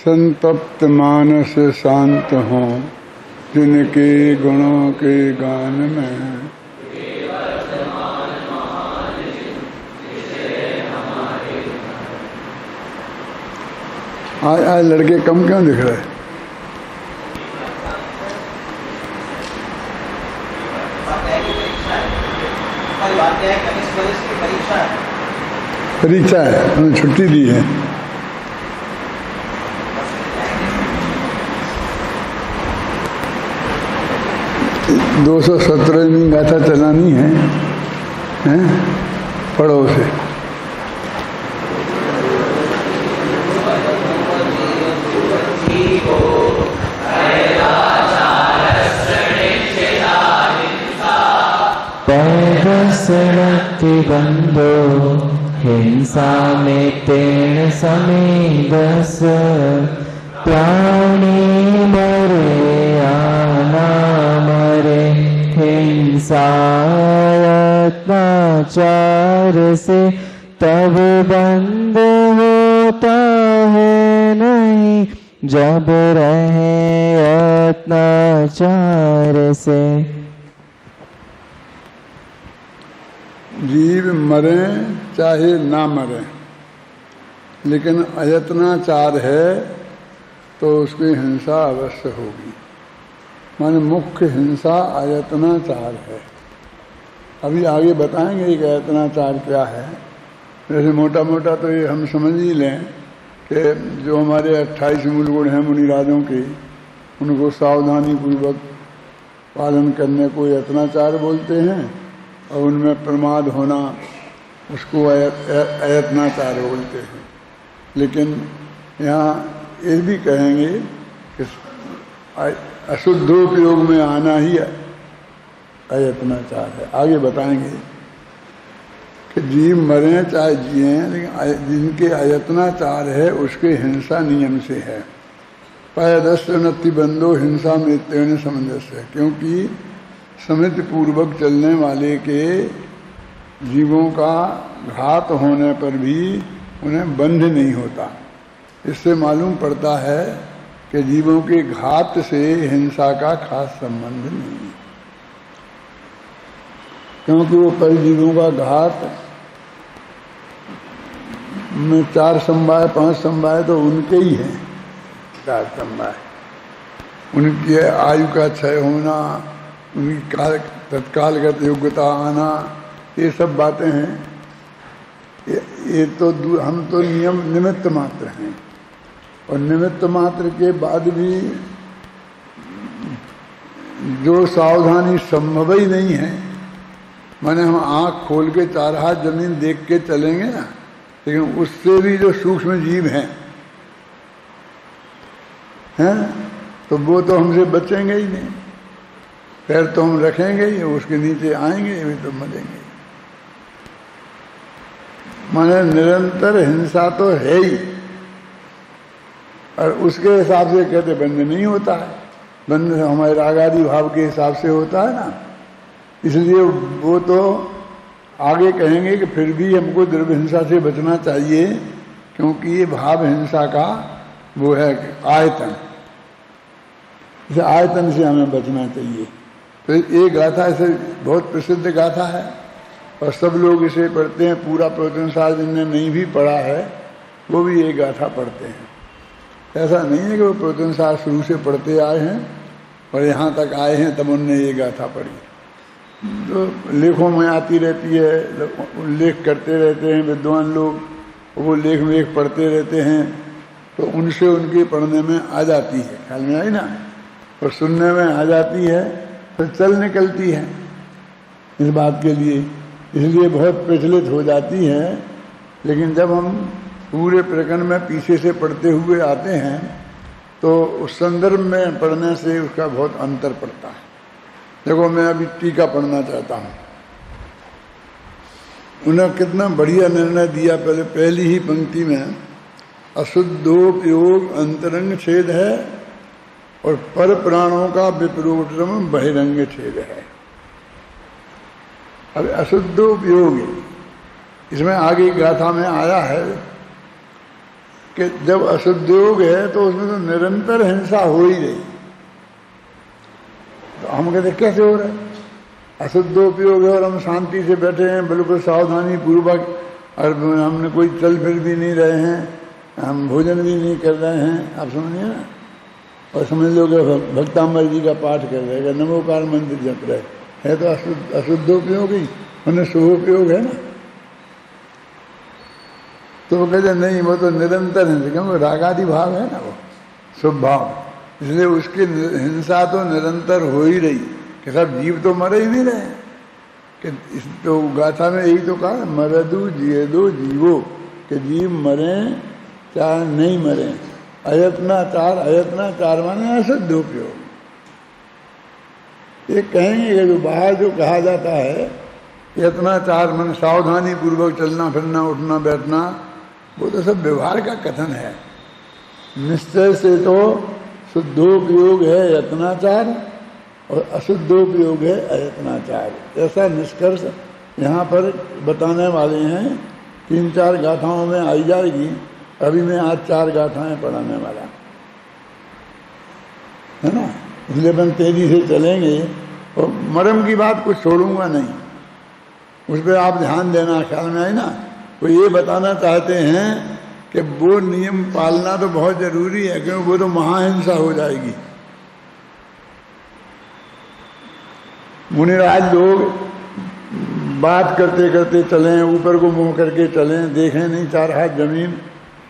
संतप्त मानस शांत हों जिनके गुणों के गान में। आज लड़के कम क्यों दिख रहे? परीक्षा है, उन्होंने छुट्टी दी है। दो 217वीं गाथा चलानी है, हैं? पढ़ो उसे। परसरति बंधो हिंसा में तेण समेदस प्राणी मरे आना मरे हिंसा अत्याचार से तब बंद होता है नहीं जब रहे अत्याचार से। जीव मरे चाहे ना मरे, लेकिन अयत्नाचार है तो उसकी हिंसा अवश्य होगी। माने मुख्य हिंसा अयत्नाचार है। अभी आगे बताएंगे कि अयत्नाचार क्या है। जैसे मोटा मोटा तो ये हम समझ ही लें कि जो हमारे 28 मूल गुण हैं मुनिराजों के, उनको सावधानी पूर्वक पालन करने को अयत्नाचार बोलते हैं, और उनमें प्रमाद होना उसको अयत्नाचार बोलते हैं। लेकिन यहाँ ये भी कहेंगे कि अशुद्धोपयोग में आना ही अयत्नाचार है। आगे बताएंगे कि जीव मरे चाहे जिए, लेकिन जिनके अयत्नाचार है उसके हिंसा नियम से है। पयदस्ति बंधो हिंसा में तेण सामंजस्य, क्योंकि समिति पूर्वक चलने वाले के जीवों का घात होने पर भी उन्हें बंध नहीं होता। इससे मालूम पड़ता है कि जीवों के घात से हिंसा का खास संबंध नहीं है, क्योंकि वो परजीवों का घात में 4 समवाय 5 समवाय तो उनके ही हैं। 4 समवाय उनकी आयु का क्षय होना, उनकी तत्कालगत योग्यता आना, ये सब बातें हैं। ये तो हम तो निमित्त मात्र हैं, और निमित्त मात्र के बाद भी जो सावधानी संभव ही नहीं है। माने हम आँख खोल के 4 हाथ जमीन देख के चलेंगे ना, लेकिन उससे भी जो सूक्ष्म जीव हैं तो वो तो हमसे बचेंगे ही नहीं। पैर तो हम रखेंगे ही, उसके नीचे आएंगे भी तो मरेंगे। माने निरंतर हिंसा तो है ही, और उसके हिसाब से कहते बंध नहीं होता है। बंध हमारे रागादि भाव के हिसाब से होता है ना, इसलिए वो तो आगे कहेंगे कि फिर भी हमको द्रव्य हिंसा से बचना चाहिए, क्योंकि ये भाव हिंसा का वो है आयतन। इस आयतन से हमें बचना चाहिए। तो ये गाथा ऐसे बहुत प्रसिद्ध गाथा है, और सब लोग इसे पढ़ते हैं। पूरा प्रवचन सार जिनने नहीं भी पढ़ा है वो भी ये गाथा पढ़ते हैं। ऐसा नहीं है कि वो प्रवचन सार शुरू से पढ़ते आए हैं और यहाँ तक आए हैं तब उनने ये गाथा पढ़ी। तो लेखों में आती रहती है, लेख करते रहते हैं विद्वान लोग, वो लेख वेख पढ़ते रहते हैं, तो उनसे उनके पढ़ने में आ जाती है, ख्याल में आई ना, और सुनने में आ जाती है, तो चल निकलती है इस बात के लिए, इसलिए बहुत प्रचलित हो जाती है। लेकिन जब हम पूरे प्रकरण में पीछे से पढ़ते हुए आते हैं तो उस संदर्भ में पढ़ने से उसका बहुत अंतर पड़ता है। देखो, मैं अभी टीका पढ़ना चाहता हूँ। उन्हें कितना बढ़िया निर्णय दिया पहली ही पंक्ति में। अशुद्धोपयोग अंतरंग छेद है और पर प्राणों का विप्रोटम बहिरंग छेद है। अब अशुद्धोपयोग इसमें आगे गाथा में आया है कि जब अशुद्ध योग है तो उसमें तो निरंतर हिंसा हो ही रही। तो हम कहते कैसे हो रहा है? अशुद्धोपयोग है और हम शांति से बैठे हैं, बिल्कुल सावधानी पूर्वक, और हमने कोई चल फिर भी नहीं रहे हैं, हम भोजन भी नहीं कर रहे हैं, आप समझिए ना। और समझ लो कि भक्तांबर जी का पाठ कर रहे, नमोकार मंत्र जप रहे, है तो अशुद्धोपयोग ही, उन्हें शुभोपयोग है ना। तो वो कहते नहीं, वो तो निरंतर है, क्योंकि रागादि भाव है ना, वो शुभ भाव, इसलिए उसकी हिंसा तो निरंतर हो ही रही कि सब जीव तो मरे ही नहीं रहे कि इस तो गाथा में यही तो कहा, मरदु जिए दो जीवो, कि जीव मरे चाहे नहीं मरे। अयत्नाचार माने अशुद्धोपयोग। ये कहेंगे कि जो बाहर जो कहा जाता है यत्नाचार मन सावधानी पूर्वक चलना फिरना उठना बैठना, वो तो सब व्यवहार का कथन है। निश्चय से तो शुद्धोपयोग है यत्नाचार और अशुद्धोपयोग है अयत्नाचार। ऐसा निष्कर्ष यहाँ पर बताने वाले हैं। 3-4 गाथाओं में आई जाएगी। अभी मैं आज 4 गाथाएं पढ़ाने वाला, है ना, इसलिए अपन तेजी से चलेंगे और मरम की बात कुछ छोड़ूंगा नहीं, उस पर आप ध्यान देना। ख्याल में आई ना। वो ये बताना चाहते हैं कि वो नियम पालना तो बहुत जरूरी है, क्योंकि वो तो महाहिंसा हो जाएगी। मुनिराज लोग बात करते करते चलें, ऊपर को मुंह करके चलें, देखें नहीं 4 हाथ जमीन,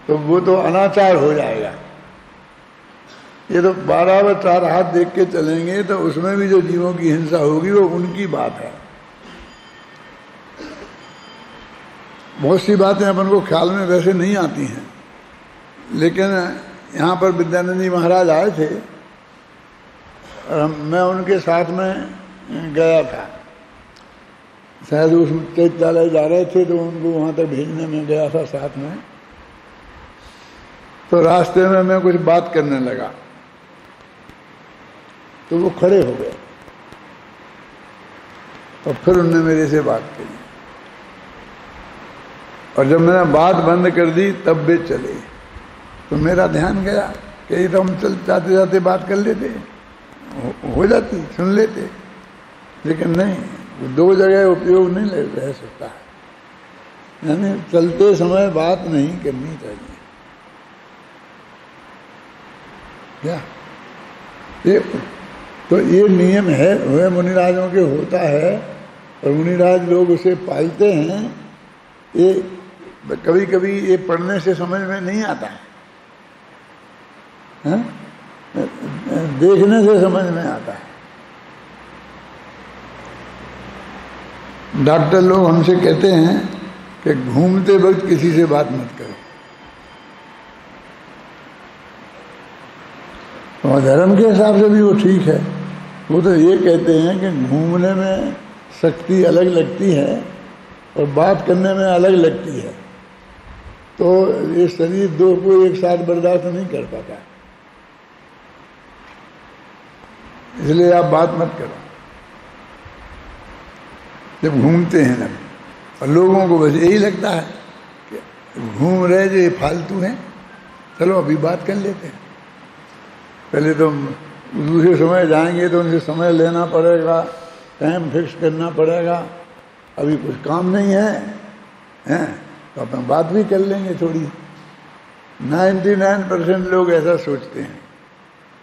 तो वो तो अनाचार हो जाएगा। ये तो बराबर 4 हाथ देख के चलेंगे, तो उसमें भी जो जीवों की हिंसा होगी वो उनकी बात है। बहुत सी बातें अपन को ख्याल में वैसे नहीं आती हैं, लेकिन यहाँ पर विद्यानंद जी महाराज आए थे और मैं उनके साथ में गया था। शायद उस चैत्यालय जा रहे थे तो उनको वहाँ तक भेजने में गया था साथ में। तो रास्ते में मैं कुछ बात करने लगा तो वो खड़े हो गए और फिर उन्होंने मेरे से बात की, और जब मैंने बात बंद कर दी तब वे चले। तो मेरा ध्यान गया कि ये तो हम चल जाते जाते बात कर लेते, हो जाती, सुन लेते, लेकिन नहीं, 2 जगह उपयोग नहीं रह सकता है। यानी चलते समय बात नहीं करनी चाहिए। क्या ये नियम है, वह मुनिराजों के होता है और मुनिराज लोग उसे पालते हैं। ये कभी कभी ये पढ़ने से समझ में नहीं आता है, देखने से समझ में आता है। डॉक्टर लोग हमसे कहते हैं कि घूमते वक्त किसी से बात मत करो। और धर्म के हिसाब से भी वो ठीक है। वो तो ये कहते हैं कि घूमने में शक्ति अलग लगती है और बात करने में अलग लगती है, तो ये शरीर 2 को एक साथ बर्दाश्त नहीं कर पाता, इसलिए आप बात मत करो जब घूमते हैं ना। और लोगों को बस यही लगता है कि घूम रहे जो ये फालतू हैं, चलो अभी बात कर लेते हैं। पहले तो दूसरे समय जाएंगे तो उनसे समय लेना पड़ेगा, टाइम फिक्स करना पड़ेगा। अभी कुछ काम नहीं है तो अपन बात भी कर लेंगे थोड़ी। 99% लोग ऐसा सोचते हैं,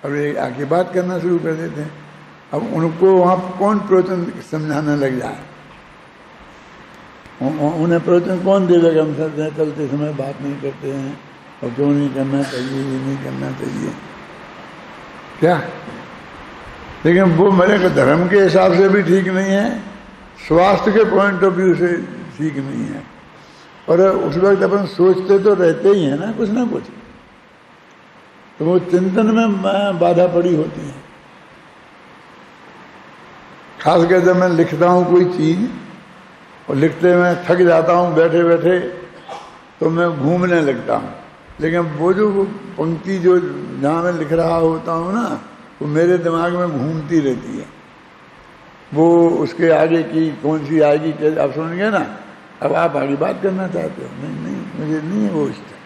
अब ये आके बात करना शुरू कर देते हैं। अब उनको वहाँ कौन प्रवचन समझाने लग जाए, उन्हें प्रवचन कौन देगा कि हम चलते समय बात नहीं करते हैं और क्यों नहीं करना चाहिए, ये नहीं करना चाहिए क्या। लेकिन वो मेरे धर्म के हिसाब से भी ठीक नहीं है, स्वास्थ्य के पॉइंट ऑफ व्यू से ठीक नहीं है। और उस वक्त अपन सोचते तो रहते ही हैं ना कुछ, तो वो चिंतन में बाधा पड़ी होती है। खासकर जब मैं लिखता हूँ कोई चीज और लिखते में थक जाता हूँ बैठे बैठे, तो मैं घूमने लगता हूँ। लेकिन वो जो पंक्ति जो जहाँ मैं लिख रहा होता हूँ ना, वो मेरे दिमाग में घूमती रहती है। वो उसके आगे की कौन सी आएगी, आप समझ गए ना। अब आप आगे बात करना चाहते हो, नहीं मुझे नहीं है वो इच्छा।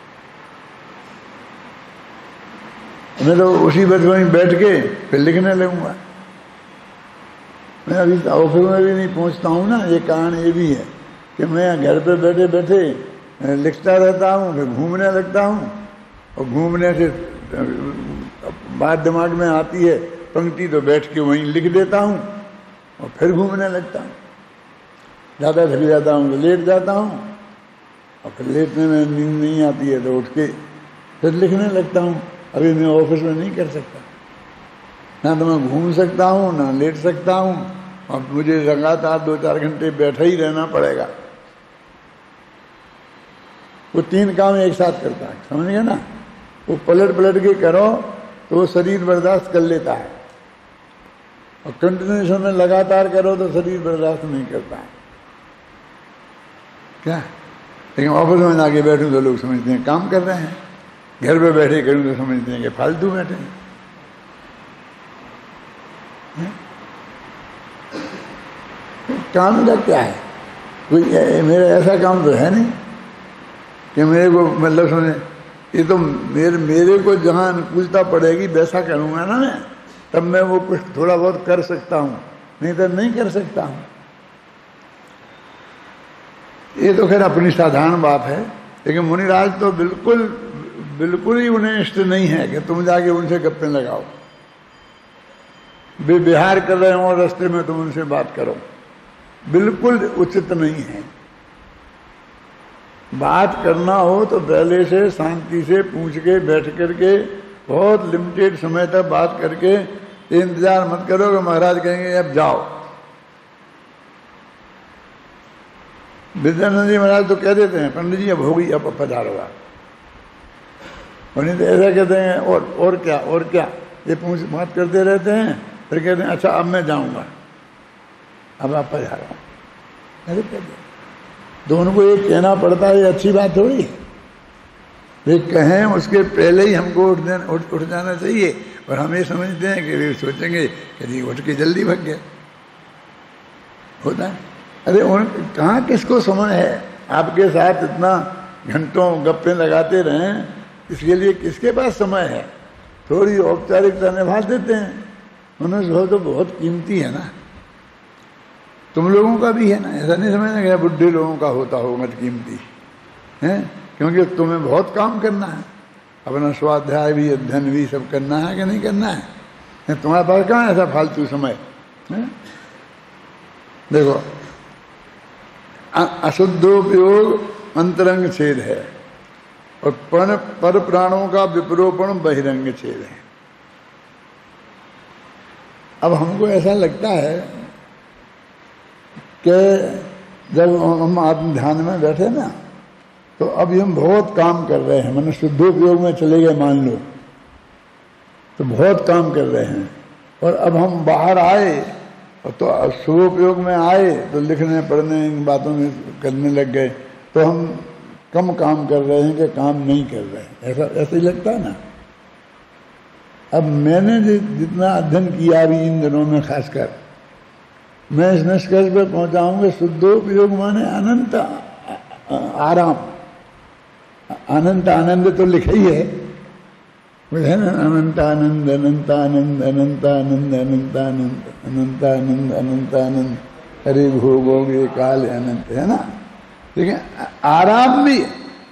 मैं तो उसी बस वहीं बैठ के फिर लिखने लगूंगा। मैं अभी ऑफिस में भी नहीं पहुंचता हूँ ना, ये कारण ये भी है कि मैं घर पे बैठे बैठे लिखता रहता हूँ, फिर घूमने लगता हूँ, और घूमने से बात दिमाग में आती है पंक्ति तो बैठ के वहीं लिख देता हूँ और फिर घूमने लगता हूँ। ज़्यादा थक जाता हूँ तो लेट जाता हूँ, और फिर लेटने में नींद नहीं आती है तो उठ के फिर लिखने लगता हूँ। अभी मैं ऑफिस में नहीं कर सकता, ना तो मैं घूम सकता हूँ ना लेट सकता हूँ, और मुझे लगातार 2-4 घंटे बैठा ही रहना पड़ेगा। वो 3 काम एक साथ करता है, समझ गए ना। वो पलट पलट के करो तो वो शरीर बर्दाश्त कर लेता है, और कंटिन्यूशन में लगातार करो तो शरीर बर्दाश्त नहीं करता है। क्या? लेकिन ऑफिस में जाके बैठूं तो लोग समझते हैं काम कर रहे हैं, घर पे बैठे करूं तो समझते हैं कि फालतू बैठे हैं। काम का क्या है? कोई मेरा ऐसा काम तो है नहीं कि मेरे को मतलब समझे, ये तो मेरे को जहाँ अनुकूलता पड़ेगी वैसा करूँगा ना मैं, तब मैं वो कुछ थोड़ा बहुत कर सकता हूँ, नहीं तो नहीं कर सकता हूँ। ये तो खैर अपनी साधारण बात है, लेकिन मुनिराज तो बिल्कुल ही उन्हें इष्ट नहीं है कि तुम जाके उनसे गप्पे लगाओ। वे विहार कर रहे हो और रास्ते में तुम उनसे बात करो, बिल्कुल उचित नहीं है। बात करना हो तो पहले से शांति से पूछ के बैठ करके बहुत लिमिटेड समय तक बात करके, इंतजार मत करो कि महाराज कहेंगे अब जाओ। विद्यानंद जी महाराज तो कह देते हैं पंडित जी अब हो गई, अब पधारो आप। और नहीं तो ऐसा कहते हैं और क्या ये पूछ बात करते रहते हैं, फिर कहते हैं अच्छा अब मैं जाऊंगा, अब आप पधारो। अरे कहते दोनों को ये कहना पड़ता है, ये अच्छी बात थोड़ी है। वे कहें उसके पहले ही हमको उठ जाना चाहिए, और हम ये समझते हैं कि वे सोचेंगे कि जी उठ के जल्दी भाग गए। होता है? अरे कहाँ किसको समय है आपके साथ इतना घंटों गप्पे लगाते रहें, इसके लिए किसके पास समय है? थोड़ी औपचारिकता निभा देते हैं। मनुष्य तो बहुत कीमती है ना, तुम लोगों का भी है ना। ऐसा नहीं समझना कि बुढ़े लोगों का होता होगा कीमती है, क्योंकि तुम्हें बहुत काम करना है, अपना स्वाध्याय भी अध्ययन भी सब करना है कि नहीं करना है। तुम्हारे पास कहाँ ऐसा फालतू समय है? देखो, अशुद्धोपयोग अंतरंग छेद है, और पर प्राणों का विपरोपण बहिरंग छेद है। अब हमको ऐसा लगता है कि जब हम आत्म ध्यान में बैठे ना, तो अभी हम बहुत काम कर रहे हैं, मैंने शुद्धोपयोग में चले गए मान लो, तो बहुत काम कर रहे हैं। और अब हम बाहर आए तो शुभोपयोग में आए तो लिखने पढ़ने इन बातों में करने लग गए, तो हम कम काम कर रहे हैं कि काम नहीं कर रहे हैं। ऐसा ही लगता है ना। अब मैंने जितना अध्ययन किया अभी इन दिनों में खासकर, मैं इस निष्कर्ष पर पहुंचा हूं कि शुद्धोपयोग माने अनंत आराम। अनंत आनंद तो लिखा ही है ना, अनंत आनंद अनंत आनंद अनंत आनंद अनंत आनंद अनंत आनंद अनंत आनंद हरे भोगोगे काल अनंत, है ना। लेकिन आराम भी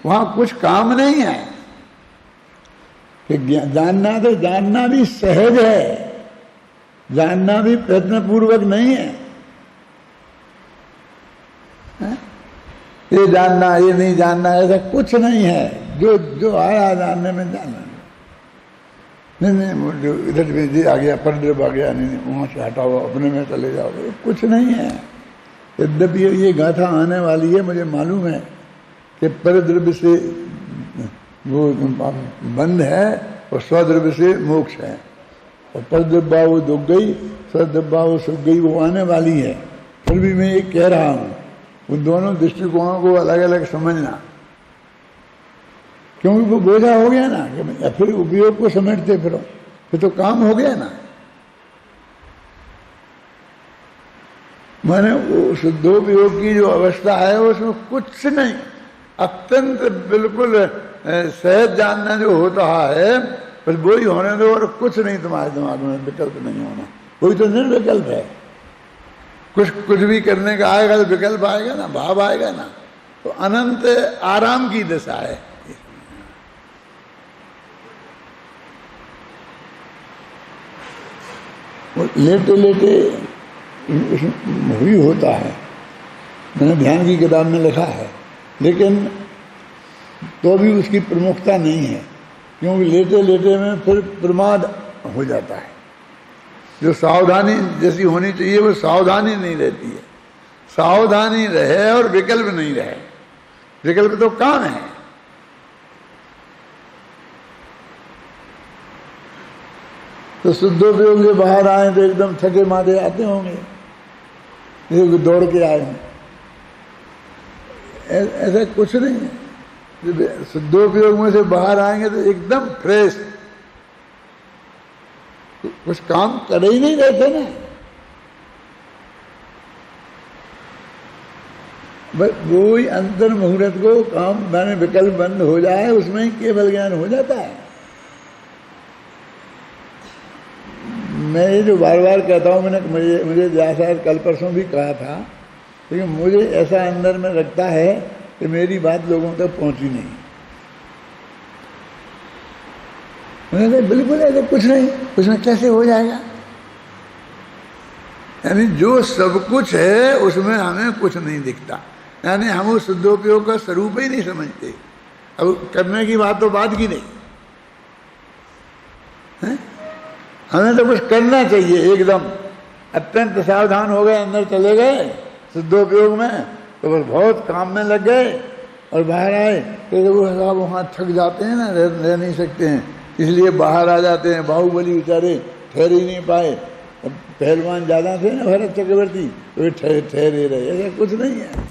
वहां कुछ काम नहीं है कि जानना तो जानना भी सहज है, जानना भी प्रयत्न पूर्वक नहीं है। ये जानना ये नहीं जानना ऐसा कुछ नहीं है। जो आया जानने में जानना नहीं, जो इधर जी आ गया परद्रव्य आ गया, नहीं वहां से हटाओ अपने में चले जाओ, कुछ नहीं है। यद्यपि ये गाथा आने वाली है, मुझे मालूम है कि परद्रव्य से वो बंध है और स्वद्रव्य से मोक्ष है, और परद्रव्य वो दुख गई, स्वद्रव्य वो सुख गई, वो आने वाली है। फिर भी मैं ये कह रहा हूँ उन दोनों दृष्टिकोणों को अलग अलग समझना, क्योंकि वो बोझा हो गया ना कि फिर उपयोग को समेटते फिर तो काम हो गया ना। मैंने वो शुद्धोपयोग की जो अवस्था है उसमें कुछ नहीं, अत्यंत बिल्कुल सहज जानना जो होता है बस वही होने दो और कुछ नहीं तुम्हारे दिमाग में विकल्प नहीं होना, वही तो निर्विकल्प है। कुछ भी करने का आएगा तो विकल्प आएगा ना, भाव आएगा ना, तो अनंत आराम की दशा है। लेटे लेटे भी होता है, मैंने ध्यान की किताब में लिखा है, लेकिन तो भी उसकी प्रमुखता नहीं है, क्योंकि लेटे लेटे में फिर प्रमाद हो जाता है। जो सावधानी जैसी होनी चाहिए वो सावधानी नहीं रहती है। सावधानी रहे और विकल्प नहीं रहे, विकल्प तो काम है। तो शुद्धोपयोग से बाहर आए तो एकदम थके मारे आते होंगे, जैसे दौड़ के आए हैं। ऐसा कुछ नहीं है, शुद्धोपयोग में से बाहर आएंगे तो एकदम फ्रेश, कुछ काम कर ही नहीं रहे थे ना, बस वो ही अंतर मुहूर्त को काम मैंने विकल्प बंद हो जाए, उसमें ही केवल ज्ञान हो जाता है। मैं ये जो बार बार कहता हूँ, मैंने मुझे शायद कल परसों भी कहा था, लेकिन मुझे ऐसा अंदर में लगता है कि मेरी बात लोगों तक पहुंची नहीं। मैंने कहा बिल्कुल ऐसा कुछ नहीं, उसमें कैसे हो जाएगा। यानी जो सब कुछ है उसमें हमें कुछ नहीं दिखता, यानी हम उस शुद्धोपयोग का स्वरूप ही नहीं समझते। अब करने की बात तो बात की नहीं है? हमें तो कुछ करना चाहिए, एकदम अत्यंत सावधान हो गए, अंदर चले गए शुद्धोपयोग में, तो बस बहुत काम में लग गए और बाहर आए तो वो साहब वहाँ थक जाते हैं ना, रह नहीं सकते हैं, इसलिए बाहर आ जाते हैं। बाहुबली बेचारे ठहर ही नहीं पाए, पहलवान ज़्यादा थे ना भरत चक्रवर्ती, तो वे ठहरे रहे। ऐसा कुछ नहीं है।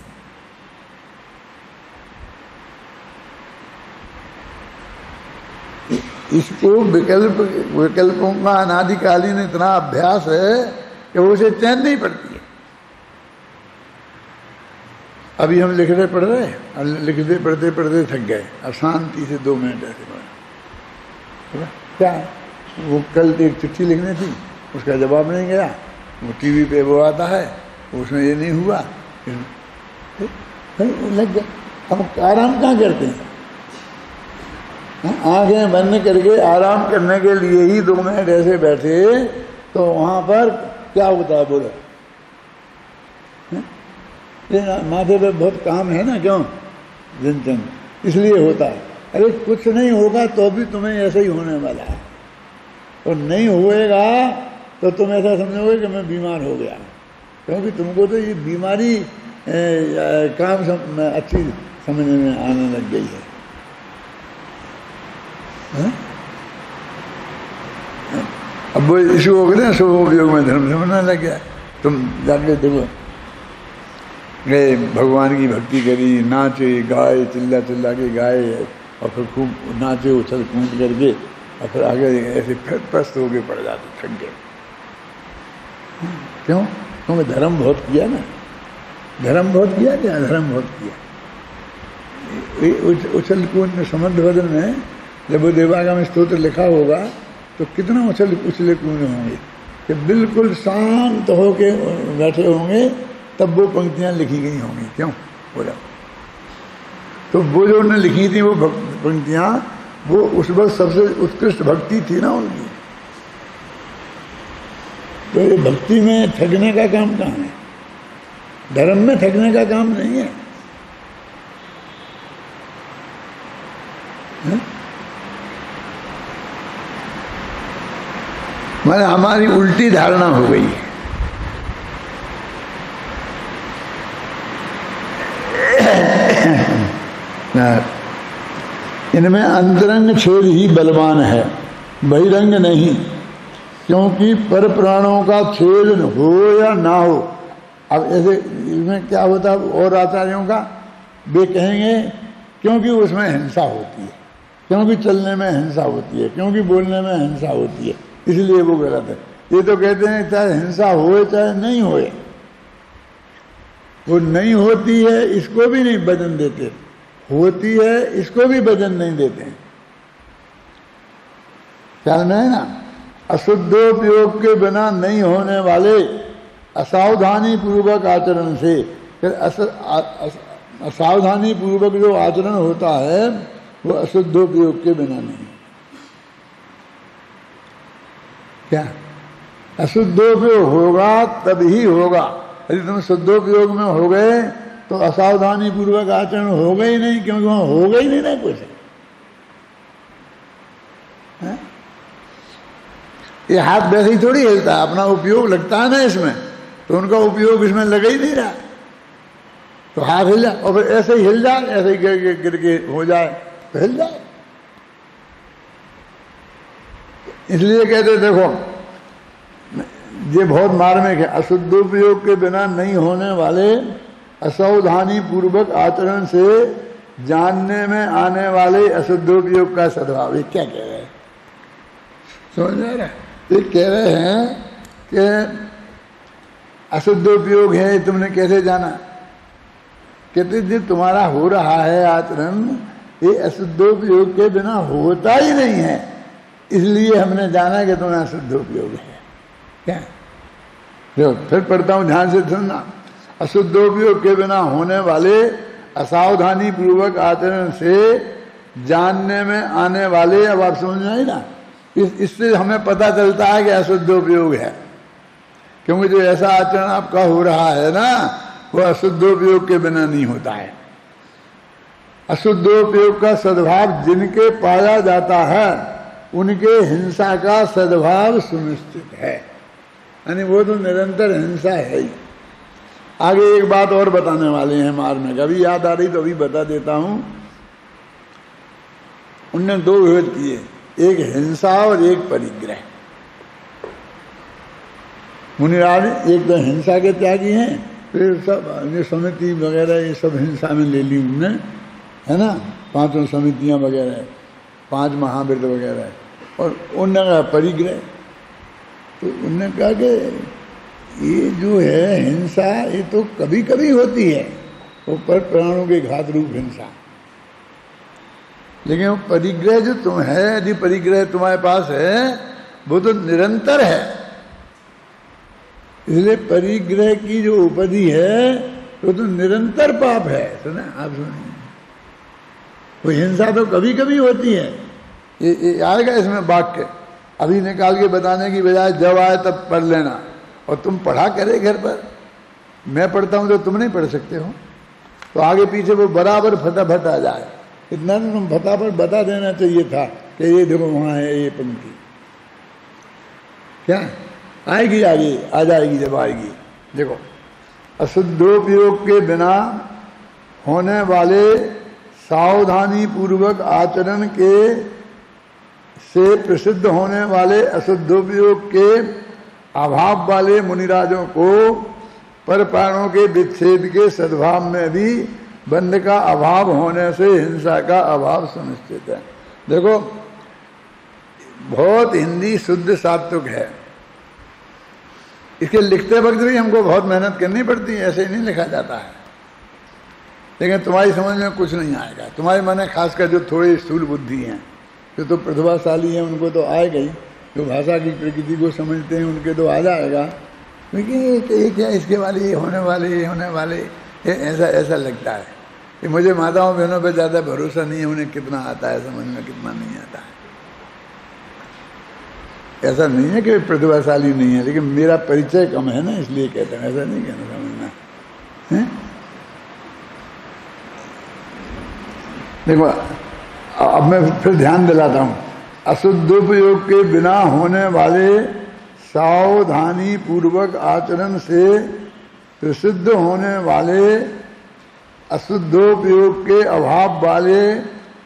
इसको विकल्पों का अनादिकालीन इतना अभ्यास है कि वो उसे चैन नहीं पड़ती है। अभी हम लिखते पढ़ रहे, और लिखते पढ़ते पढ़ते थक गए, और शांति से 2 मिनट ऐसे पढ़े। क्या है वो, कल एक चिट्ठी लिखनी थी, उसका जवाब नहीं गया, वो टीवी पे वो आता है, उसमें ये नहीं हुआ, लग गया। हम आराम कहाँ करते हैं? आंखें बंद करके आराम करने के लिए ही 2 मिनट ऐसे बैठे, तो वहाँ पर क्या होता है बोलो? माथे पे बहुत काम है ना, क्यों जिन इसलिए होता है। अरे कुछ नहीं होगा तो भी तुम्हें ऐसा ही होने वाला है, और नहीं होएगा तो तुम ऐसा समझोगे कि मैं बीमार हो गया, क्योंकि तुमको तो ये बीमारी काम अच्छी समझने में आने लग गई है। अब वो इशू हो गया ना, शुभोपयोग में धर्म समझने लग गया। तुम जाके देखो, गए भगवान की भक्ति करी, नाचे गाए, चिल्ला चिल्ला के गाए, और फिर खूब नाचे उछल कूद करके, और फिर आगे ऐसे फिर प्रस्त होके पड़ जाते, थक गए। क्यों? क्योंकि धर्म बहुत किया ना, धर्म बहुत किया, क्या धर्म बहुत किया। उछल कूद समर्थ बदन में जब वो देवागम स्तोत्र लिखा होगा तो कितना उछले कूदे होंगे कि बिल्कुल शांत होके बैठे होंगे, तब वो पंक्तियां लिखी गई होंगी। क्यों बोला? तो वो जो उन्होंने लिखी थी वो पंक्तियां, वो उस वक्त सबसे उत्कृष्ट भक्ति थी ना उनकी। तो ये भक्ति में थकने का काम कहाँ है? धर्म में थकने का काम नहीं है, मैंने हमारी उल्टी धारणा हो गई है। इनमें अंतरंग छेद ही बलवान है, बहिरंग नहीं, क्योंकि पर प्राणों का छेद हो या ना हो। अब ऐसे इसमें क्या होता है, और आचार्यों का वे कहेंगे क्योंकि उसमें हिंसा होती है, क्योंकि चलने में हिंसा होती है, क्योंकि बोलने में हिंसा होती है, इसलिए वो गलत है। ये तो कहते हैं चाहे हिंसा होए चाहे नहीं होए, वो नहीं होती है इसको भी नहीं वजन देते, होती है इसको भी वजन नहीं देते हैं। ख्याल में है ना। अशुद्धोपयोग के बिना नहीं होने वाले असावधानी पूर्वक आचरण से, फिर असावधानी पूर्वक जो आचरण होता है वो अशुद्धोपयोग के बिना नहीं। क्या अशुद्धोपयोग होगा तभी होगा, यदि तुम शुद्धोपयोग में हो गए तो असावधानी पूर्वक आचरण होगा ही नहीं, क्योंकि वहां होगा ही नहीं ना कुछ। ये हाथ वैसे ही थोड़ी हिलता है, अपना उपयोग लगता है ना इसमें, तो उनका उपयोग इसमें लगा ही नहीं रहा, तो हाथ हिल जाए और फिर ऐसे ही हिल जाए, ऐसे ही गिर के हो जाए तो हिल जाए। इसलिए कहते देखो ये बहुत मार्मिक है, अशुद्धोपयोग के बिना नहीं होने वाले असावधानी पूर्वक आचरण से जानने में आने वाले अशुद्धोपयोग का सद्भाव। ये क्या कह रहे हैं, समझ में आ रहा है? ये कह रहे हैं कि अशुद्धोपयोग है, तुमने कैसे जाना? कहते जो तुम्हारा हो रहा है आचरण, ये अशुद्धोपयोग के बिना होता ही नहीं है, इसलिए हमने जाना कि तुम्हारा अशुद्धोपयोग है। क्या जो फिर पढ़ता हूं, ध्यान से सुनना। अशुद्धोपयोग के बिना होने वाले असावधानी पूर्वक आचरण से जानने में आने वाले, अब आप समझ में आई ना, इससे हमें पता चलता है कि अशुद्धोपयोग है, क्योंकि जो ऐसा आचरण आपका हो रहा है ना वो अशुद्धोपयोग के बिना नहीं होता है। अशुद्धोपयोग का सद्भाव जिनके पाया जाता है उनके हिंसा का सद्भाव सुनिश्चित है, यानी वो तो निरंतर हिंसा है ही। आगे एक बात और बताने वाले हैं मार्मिक, अभी याद आ रही तो अभी बता देता हूं। उनने दो भेद किए, एक हिंसा और एक परिग्रह। मुनिराज एक तो हिंसा के त्यागी हैं, फिर सब ये समिति वगैरह ये सब हिंसा में ले ली उनने, है ना, 5 समितियां वगैरह, 5 महाव्रत वगैरह, और उनने कहा परिग्रह। तो उनने कहा कि ये जो है हिंसा ये तो कभी कभी होती है, वो पर प्राणों के घात रूप हिंसा, लेकिन वो परिग्रह जो तुम है, यदि परिग्रह तुम्हारे पास है वो तो निरंतर है। इसलिए परिग्रह की जो उपाधि है वो तो निरंतर पाप है। सुना आप, सुनिए, वो हिंसा तो कभी कभी होती है। ये आएगा इसमें वाक्य, अभी निकाल के बताने की बजाय जब आए तब पढ़ लेना, और तुम पढ़ा करे घर पर। मैं पढ़ता हूं तो तुम नहीं पढ़ सकते हो, तो आगे पीछे वो बराबर फटाफट आ जाए। इतना तो तुम फटाफट बता देना चाहिए था कि ये देखो वहां है ये पंक्ति, क्या आएगी, आगे आ जाएगी जब आएगी। देखो, अशुद्धोपयोग के बिना होने वाले सावधानी पूर्वक आचरण के से प्रसिद्ध होने वाले अशुद्धोपयोग के अभाव वाले मुनिराजों को पर प्राणों के विच्छेद के सद्भाव में भी बंध का अभाव होने से हिंसा का अभाव सुनिश्चित है। देखो, बहुत हिंदी शुद्ध सात्विक है, इसके लिखते वक्त भी हमको बहुत मेहनत करनी पड़ती है, ऐसे ही नहीं लिखा जाता है। लेकिन तुम्हारी समझ में कुछ नहीं आएगा, तुम्हारे मन में खासकर जो थोड़ी स्थूल बुद्धि हैं, जो तो प्रतिभाशाली हैं, उनको तो आएगा ही, जो भाषा की प्रकृति को समझते हैं उनके तो आ जाएगा। लेकिन ये क्या इसके वाले, ये होने वाले, ये होने वाले, ये ऐसा लगता है। कि मुझे माताओं बहनों पर ज़्यादा भरोसा नहीं है, उन्हें कितना आता है समझ में, कितना नहीं आता है। ऐसा नहीं है कि प्रतिभाशाली नहीं है, लेकिन मेरा परिचय कम है ना, इसलिए कहते हैं, ऐसा नहीं कहना समझना है। देखो, अब मैं फिर ध्यान दिलाता हूँ। अशुद्धोपयोग के बिना होने वाले सावधानी पूर्वक आचरण से प्रसिद्ध होने वाले अशुद्धोपयोग के अभाव वाले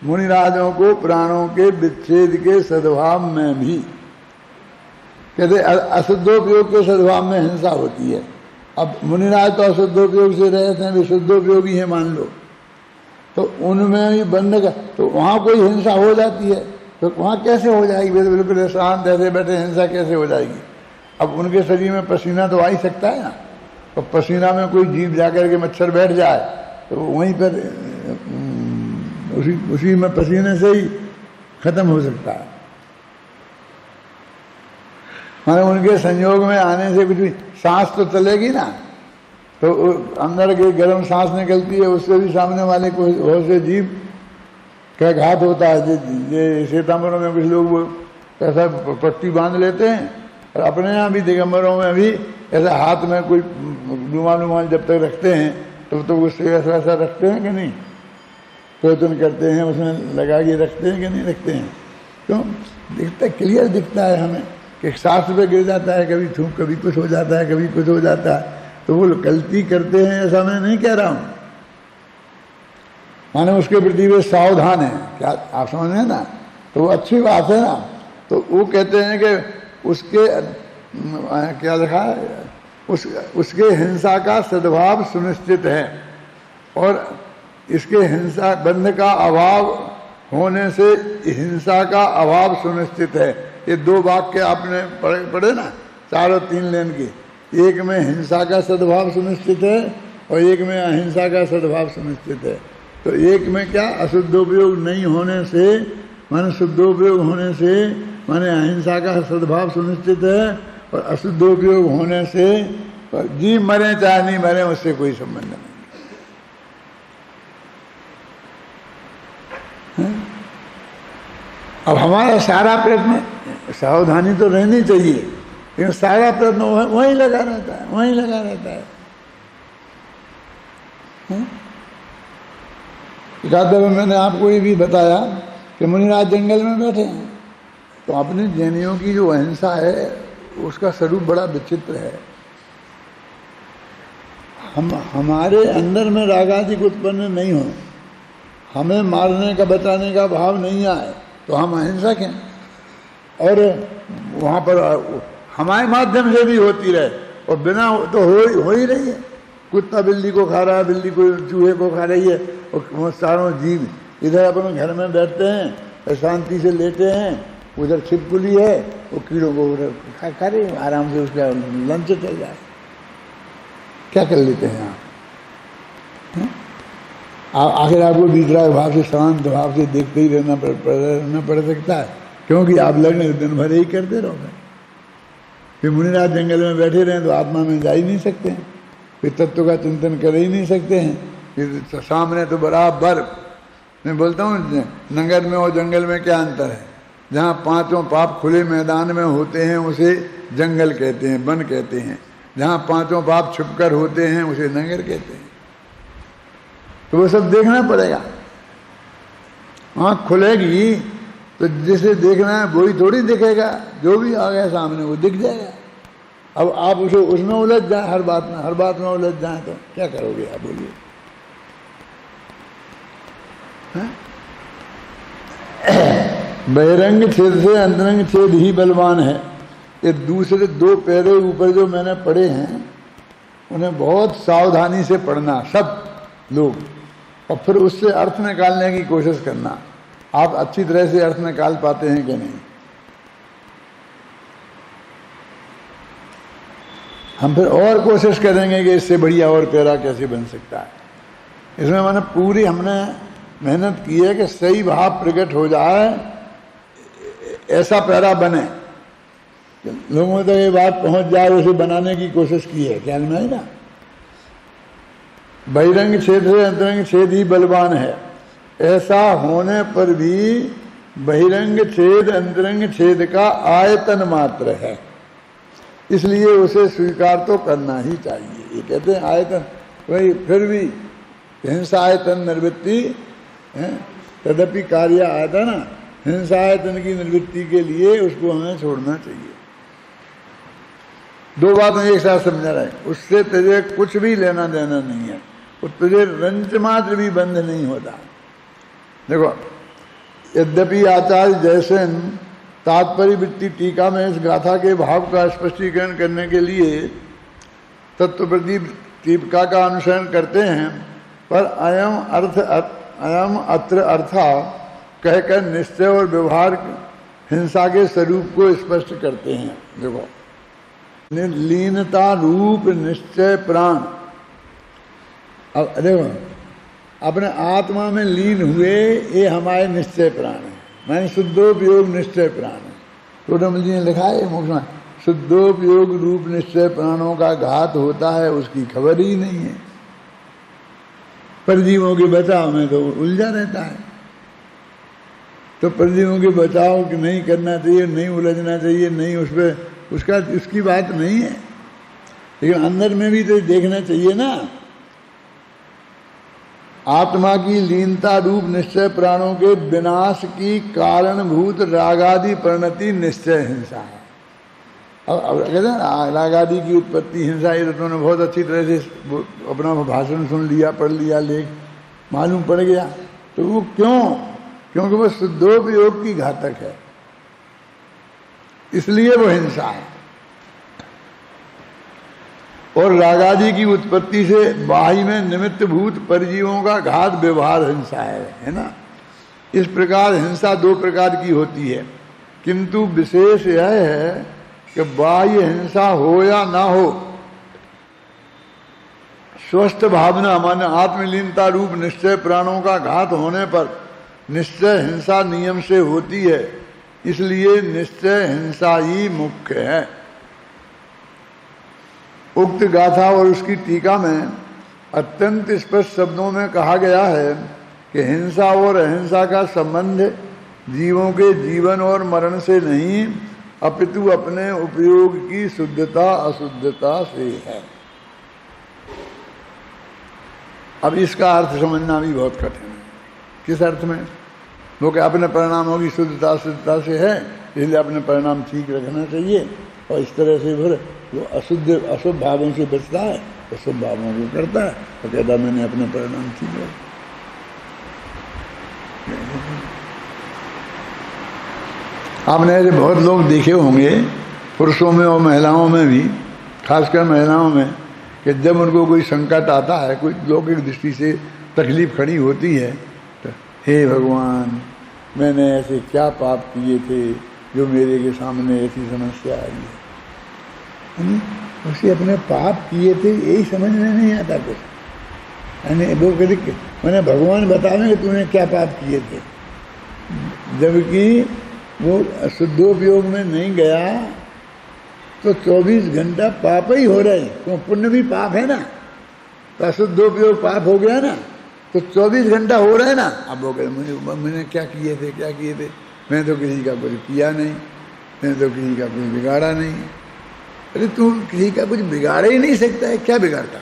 मुनिराजों को प्राणों के विच्छेद के सद्भाव में भी, कहते अशुद्धोपयोग के सद्भाव में हिंसा होती है। अब मुनिराज तो अशुद्धोपयोग से रहे थे, विशुद्धोपयोगी है मान लो, तो उनमें भी बंध का, तो वहाँ कोई हिंसा हो जाती है, तो वहाँ कैसे हो जाएगी? बिल्कुल शांत ऐसे बैठे हिंसा कैसे हो जाएगी? अब उनके शरीर में पसीना तो आ ही सकता है ना, तो पसीना में कोई जीव जाकर के मच्छर बैठ जाए तो वहीं पर उसी में पसीने से ही खत्म हो सकता है। माने उनके संयोग में आने से कुछ भी सांस तो चलेगी ना, तो अंदर की गर्म सांस निकलती है, उससे भी सामने वाले को बहुत से जीव का घात होता है। ये श्वेतांबरों में कुछ लोग वो ऐसा पट्टी बांध लेते हैं, और अपने यहाँ भी दिगंबरों में भी ऐसा हाथ में कोई रुमाल जब तक रखते हैं तो उससे ऐसा रखते हैं कि नहीं, प्रयत्न करते हैं, उसमें लगा के रखते हैं कि नहीं रखते हैं। क्यों दिखता, क्लियर दिखता है हमें कि सांस पे गिर जाता है, कभी थूक, कभी कुछ हो जाता है, कभी कुछ हो जाता है, तो वो गलती करते हैं ऐसा मैं नहीं कह रहा हूँ, माने उसके प्रति वे सावधान है। क्या आप समझ रहे हैं ना, तो वो अच्छी बात है ना। तो वो कहते हैं कि उसके क्या लिखा है, उसके हिंसा का सद्भाव सुनिश्चित है, और इसके हिंसा बंध का अभाव होने से हिंसा का अभाव सुनिश्चित है। ये दो वाक्य आपने पढ़े ना, 4 और 3 लाइन की, एक में हिंसा का सद्भाव सुनिश्चित है और एक में अहिंसा का सद्भाव सुनिश्चित है। तो एक में क्या, अशुद्धोपयोग नहीं होने से माने शुद्धोपयोग होने से माने अहिंसा का सद्भाव सुनिश्चित है, और अशुद्धोपयोग होने से जी मरे चाहे नहीं मरे उससे कोई संबंध नहीं। अब हमारा सारा प्रयत्न, सावधानी तो रहनी चाहिए, लेकिन सारा प्रयत्न वहीं लगा रहता है, वहीं लगा रहता है। एक मैंने आपको ये भी बताया कि मुनिराज जंगल में बैठे हैं, तो अपनी जैनियों की जो अहिंसा है उसका स्वरूप बड़ा विचित्र है। हमारे अंदर में रागादि उत्पन्न नहीं हो, हमें मारने का बचाने का भाव नहीं आए, तो हम अहिंसक हैं। और वहाँ पर हमारे माध्यम से भी होती रहे, और बिना तो हो ही रही है। कुत्ता बिल्ली को खा रहा है, बिल्ली को चूहे को खा रही है, और वो सारों जीव इधर अपने घर में बैठते हैं, शांति से लेटे हैं, उधर छिपकली है, वो कीड़ों को उधर खा रही है, आराम से उसका लंच चल जाए। क्या कर लेते हैं आप? आखिर आपको विद्राग भाव से, शांत भाव से देखते ही रहना पड़ सकता है, क्योंकि आप लगने दिन भर ही करते रहोगे। फिर मुनिराज जंगल में बैठे रहें तो आत्मा में जा ही नहीं सकते हैं, फिर तत्व का चिंतन कर ही नहीं सकते हैं। फिर सामने तो बराबर, मैं बोलता हूँ नगर में और जंगल में क्या अंतर है। जहाँ 5 पाप खुले मैदान में होते हैं उसे जंगल कहते हैं, वन कहते हैं। जहाँ 5 पाप छुपकर होते हैं उसे नगर कहते हैं। तो वो सब देखना पड़ेगा। आँख खुलेगी तो जिसे देखना है वही थोड़ी दिखेगा, जो भी आ गया सामने वो दिख जाएगा। अब आप उसमें उलझ जाए, हर बात में उलझ जाए तो क्या करोगे आप, बोलिए। बहिरंग छेद से अंतरंग छेद ही बलवान है। ये दूसरे 2 पैरे ऊपर जो मैंने पढ़े हैं उन्हें बहुत सावधानी से पढ़ना सब लोग, और फिर उससे अर्थ निकालने की कोशिश करना। आप अच्छी तरह से अर्थ निकाल पाते हैं कि नहीं। हम फिर और कोशिश करेंगे कि इससे बढ़िया और पैरा कैसे बन सकता है। इसमें मैंने पूरी हमने मेहनत की है कि सही भाव प्रकट हो जाए, ऐसा पैरा बने, लोगों तक ये बात पहुंच जाए, उसे बनाने की कोशिश की है। ख्याल में है ना, बहिरंग छेद से अंतरंग छेद ही बलवान है। ऐसा होने पर भी बहिरंग छेद अंतरंग छेद का आयतन मात्र है, इसलिए उसे स्वीकार तो करना ही चाहिए। ये कहते हैं आयतन, वही फिर भी हिंसा आयतन निर्वृत्ति तदपि कार्य आयतन, हिंसा आयतन की निर्वृत्ति के लिए उसको हमें छोड़ना चाहिए। 2 बातें एक साथ समझा रहे, उससे तुझे कुछ भी लेना देना नहीं है, और तुझे रंच मात्र भी बंध नहीं होता। देखो, यद्यपि आचार्य जयसेन तात्पर्य वृत्ति टीका में इस गाथा के भाव का स्पष्टीकरण करने के लिए तत्वप्रदीप टीका का अनुसरण करते हैं, पर अयम अत्र अर्था कहकर निश्चय और व्यवहार हिंसा के स्वरूप को स्पष्ट करते हैं। देखो, लीनता रूप निश्चय प्राण। अब देखो, अपने आत्मा में लीन हुए, ये हमारे निश्चय प्राण है, मैंने शुद्धोपयोग निश्चय प्राण है। टोटम जी ने लिखा है मोक्ष में, शुद्धोपयोग रूप निश्चय प्राणों का घात होता है उसकी खबर ही नहीं है। परजीवों के बचाव में तो उलझा रहता है। तो परजीवों के बचाव नहीं करना चाहिए, नहीं उलझना चाहिए, नहीं उस पर उसकी बात नहीं है। लेकिन अंदर में भी तो देखना चाहिए ना। आत्मा की लीनता रूप निश्चय प्राणों के विनाश की कारणभूत रागादि परिणति निश्चय हिंसा है। अब कहते हैं ना रागादि की उत्पत्ति हिंसा, ये तो तुमने बहुत अच्छी तरह से अपना भाषण सुन लिया, पढ़ लिया, लेख मालूम पड़ गया। तो वो क्यों? क्योंकि वो शुद्धोपयोग की घातक है, इसलिए वो हिंसा है। और रागादि की उत्पत्ति से बाह्य में निमित्त भूत परजीवों का घात व्यवहार हिंसा है ना। इस प्रकार हिंसा दो प्रकार की होती है, किंतु विशेष यह है कि बाह्य हिंसा हो या ना हो, स्वस्थ भावना माने आत्मलीनता रूप निश्चय प्राणों का घात होने पर निश्चय हिंसा नियम से होती है। इसलिए निश्चय हिंसा ही मुख्य है। उक्त गाथा और उसकी टीका में अत्यंत स्पष्ट शब्दों में कहा गया है कि हिंसा और अहिंसा का संबंध जीवों के जीवन और मरण से नहीं, अपितु अपने उपयोग की शुद्धता अशुद्धता से है। अब इसका अर्थ समझना भी बहुत कठिन है। किस अर्थ में? वो कि अपने परिणामों की शुद्धता अशुद्धता से है, इसलिए अपने परिणाम ठीक रखना चाहिए, और इस तरह से फिर वो अशुभ भावों से बचता है, तो शुभ भावों को करता है, तो कहता मैंने अपने परिणाम ठीक रखे। आपने ऐसे बहुत लोग देखे होंगे, पुरुषों में और महिलाओं में भी, खासकर महिलाओं में, कि जब उनको कोई संकट आता है, कोई लौकिक दृष्टि से तकलीफ खड़ी होती है, तो हे भगवान, मैंने ऐसे क्या पाप किए थे जो मेरे के सामने ऐसी समस्या आई है। उसे अपने पाप किए थे यही समझ में नहीं आता कुछ। यानी वो कभी मैंने भगवान बतावेंगे तूने क्या पाप किए थे, जबकि वो शुद्धोपयोग में नहीं गया तो 24 घंटा पाप ही हो रहे। तो पुण्य भी पाप है ना, तो अशुद्धोपयोग पाप हो गया ना, तो 24 घंटा हो रहा है ना। अब वो कहे मैंने क्या किए थे, क्या किए थे, मैंने तो किसी का कुछ किया नहीं, मैंने तो किसी का कुछ बिगाड़ा नहीं। अरे तू किसी का कुछ बिगाड़ ही नहीं सकता है, क्या बिगाड़ता?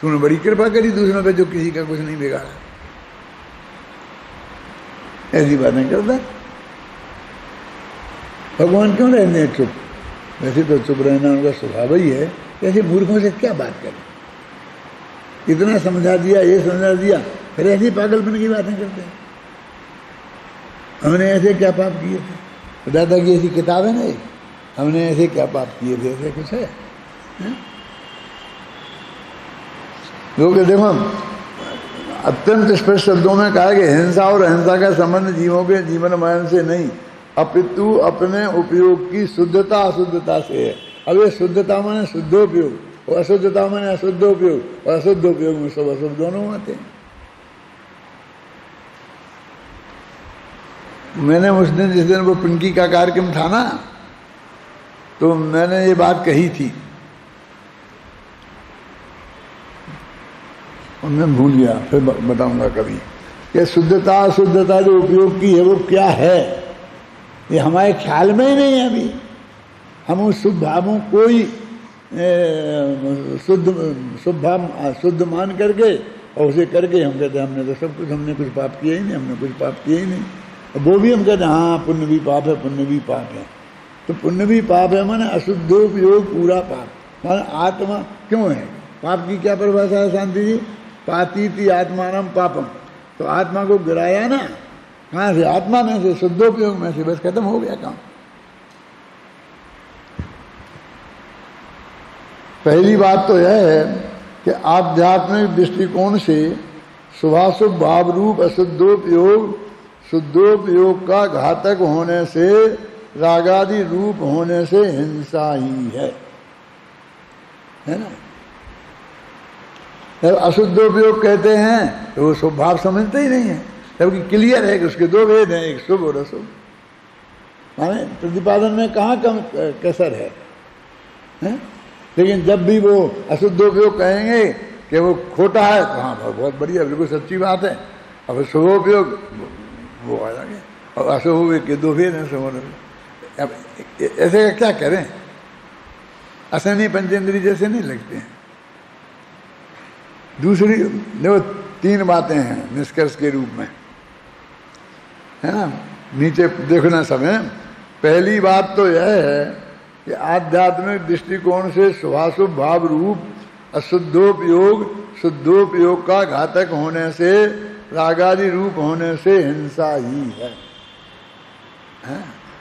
तूने बड़ी कृपा करी दूसरों पे जो किसी का कुछ नहीं बिगाड़ा। ऐसी बातें करता भगवान क्यों रहते हैं चुप? वैसे तो चुप रहना उनका स्वभाव ही है। ऐसे मूर्खों से क्या बात करें? इतना समझा दिया, ये समझा दिया, फिर ऐसी पागलपन की बातें करते हैं। हमने ऐसे क्या पाप किए थे? दादा की ऐसी किताब है ना, हमने ऐसे क्या पाप किए थे, ऐसे कुछ है? लोग देखो अत्यंत स्पष्ट शब्दों में कहा कि हिंसा और अहिंसा का संबंध जीवों के जीवन मरण से नहीं, अपितु अपने उपयोग की शुद्धता अशुद्धता से है। अब ये शुद्धता माने शुद्धोपयोग, और अशुद्धता माने अशुद्धोपयोग, और अशुद्धोपयोग में सब अशुभ दोनों आते हैं। मैंने उस दिन, जिस दिन वो पिंकी का कार्यक्रम था ना, तो मैंने ये बात कही थी और मैं भूल गया, फिर बताऊंगा कभी, कि शुद्धता अशुद्धता जो उपयोग की है वो क्या है, ये हमारे ख्याल में ही नहीं है अभी। हम उस शुभ भावों को ही शुद्ध मान करके और उसे करके हम कहते हैं हमने तो सब कुछ, हमने कुछ पाप किया ही नहीं, हमने कुछ पाप किया ही नहीं। वो भी हम कहते हैं हाँ पुण्य भी पाप है, पुण्य भी पाप है। तो पुण्य भी पाप है माने अशुद्धोपयोग पूरा पाप, माने आत्मा क्यों है? पाप की क्या परिभाषा है शांति जी? पातीति आत्मानम पापम। तो आत्मा को गिराया ना, कहाँ से? आत्मा में से, शुद्धोपयोग में से, बस खत्म हो गया काम। पहली बात तो यह है कि आध्यात्मिक दृष्टिकोण से शुभाशुभ भाव रूप अशुद्धोपयोग शुद्धोपयोग का घातक होने से, रागादि रूप होने से हिंसा ही है ना। जब अशुद्धोपयोग कहते हैं तो वो शुभ भाव समझते ही नहीं है, जबकि क्लियर है कि उसके दो भेद हैं, एक शुभ और अशुभ। माने प्रतिपादन में कहाँ कम कसर है? लेकिन जब भी वो अशुद्धोपयोग कहेंगे कि वो खोटा है तो हाँ बहुत बढ़िया, बिल्कुल सच्ची बात है। अब शुभोपयोग वो आ जाएंगे और अशुभ के दो भेद हैं शुभ। अब ऐसे क्या करें? असनी पंचेंद्री जैसे नहीं लगते हैं। दूसरी देखो 3 बातें हैं निष्कर्ष के रूप में, है ना, नीचे देखना समय। पहली बात तो यह है कि आध्यात्मिक दृष्टिकोण से शुभाशुभ भाव रूप अशुद्धोपयोग शुद्धोपयोग का घातक होने से, रागादि रूप होने से हिंसा ही है।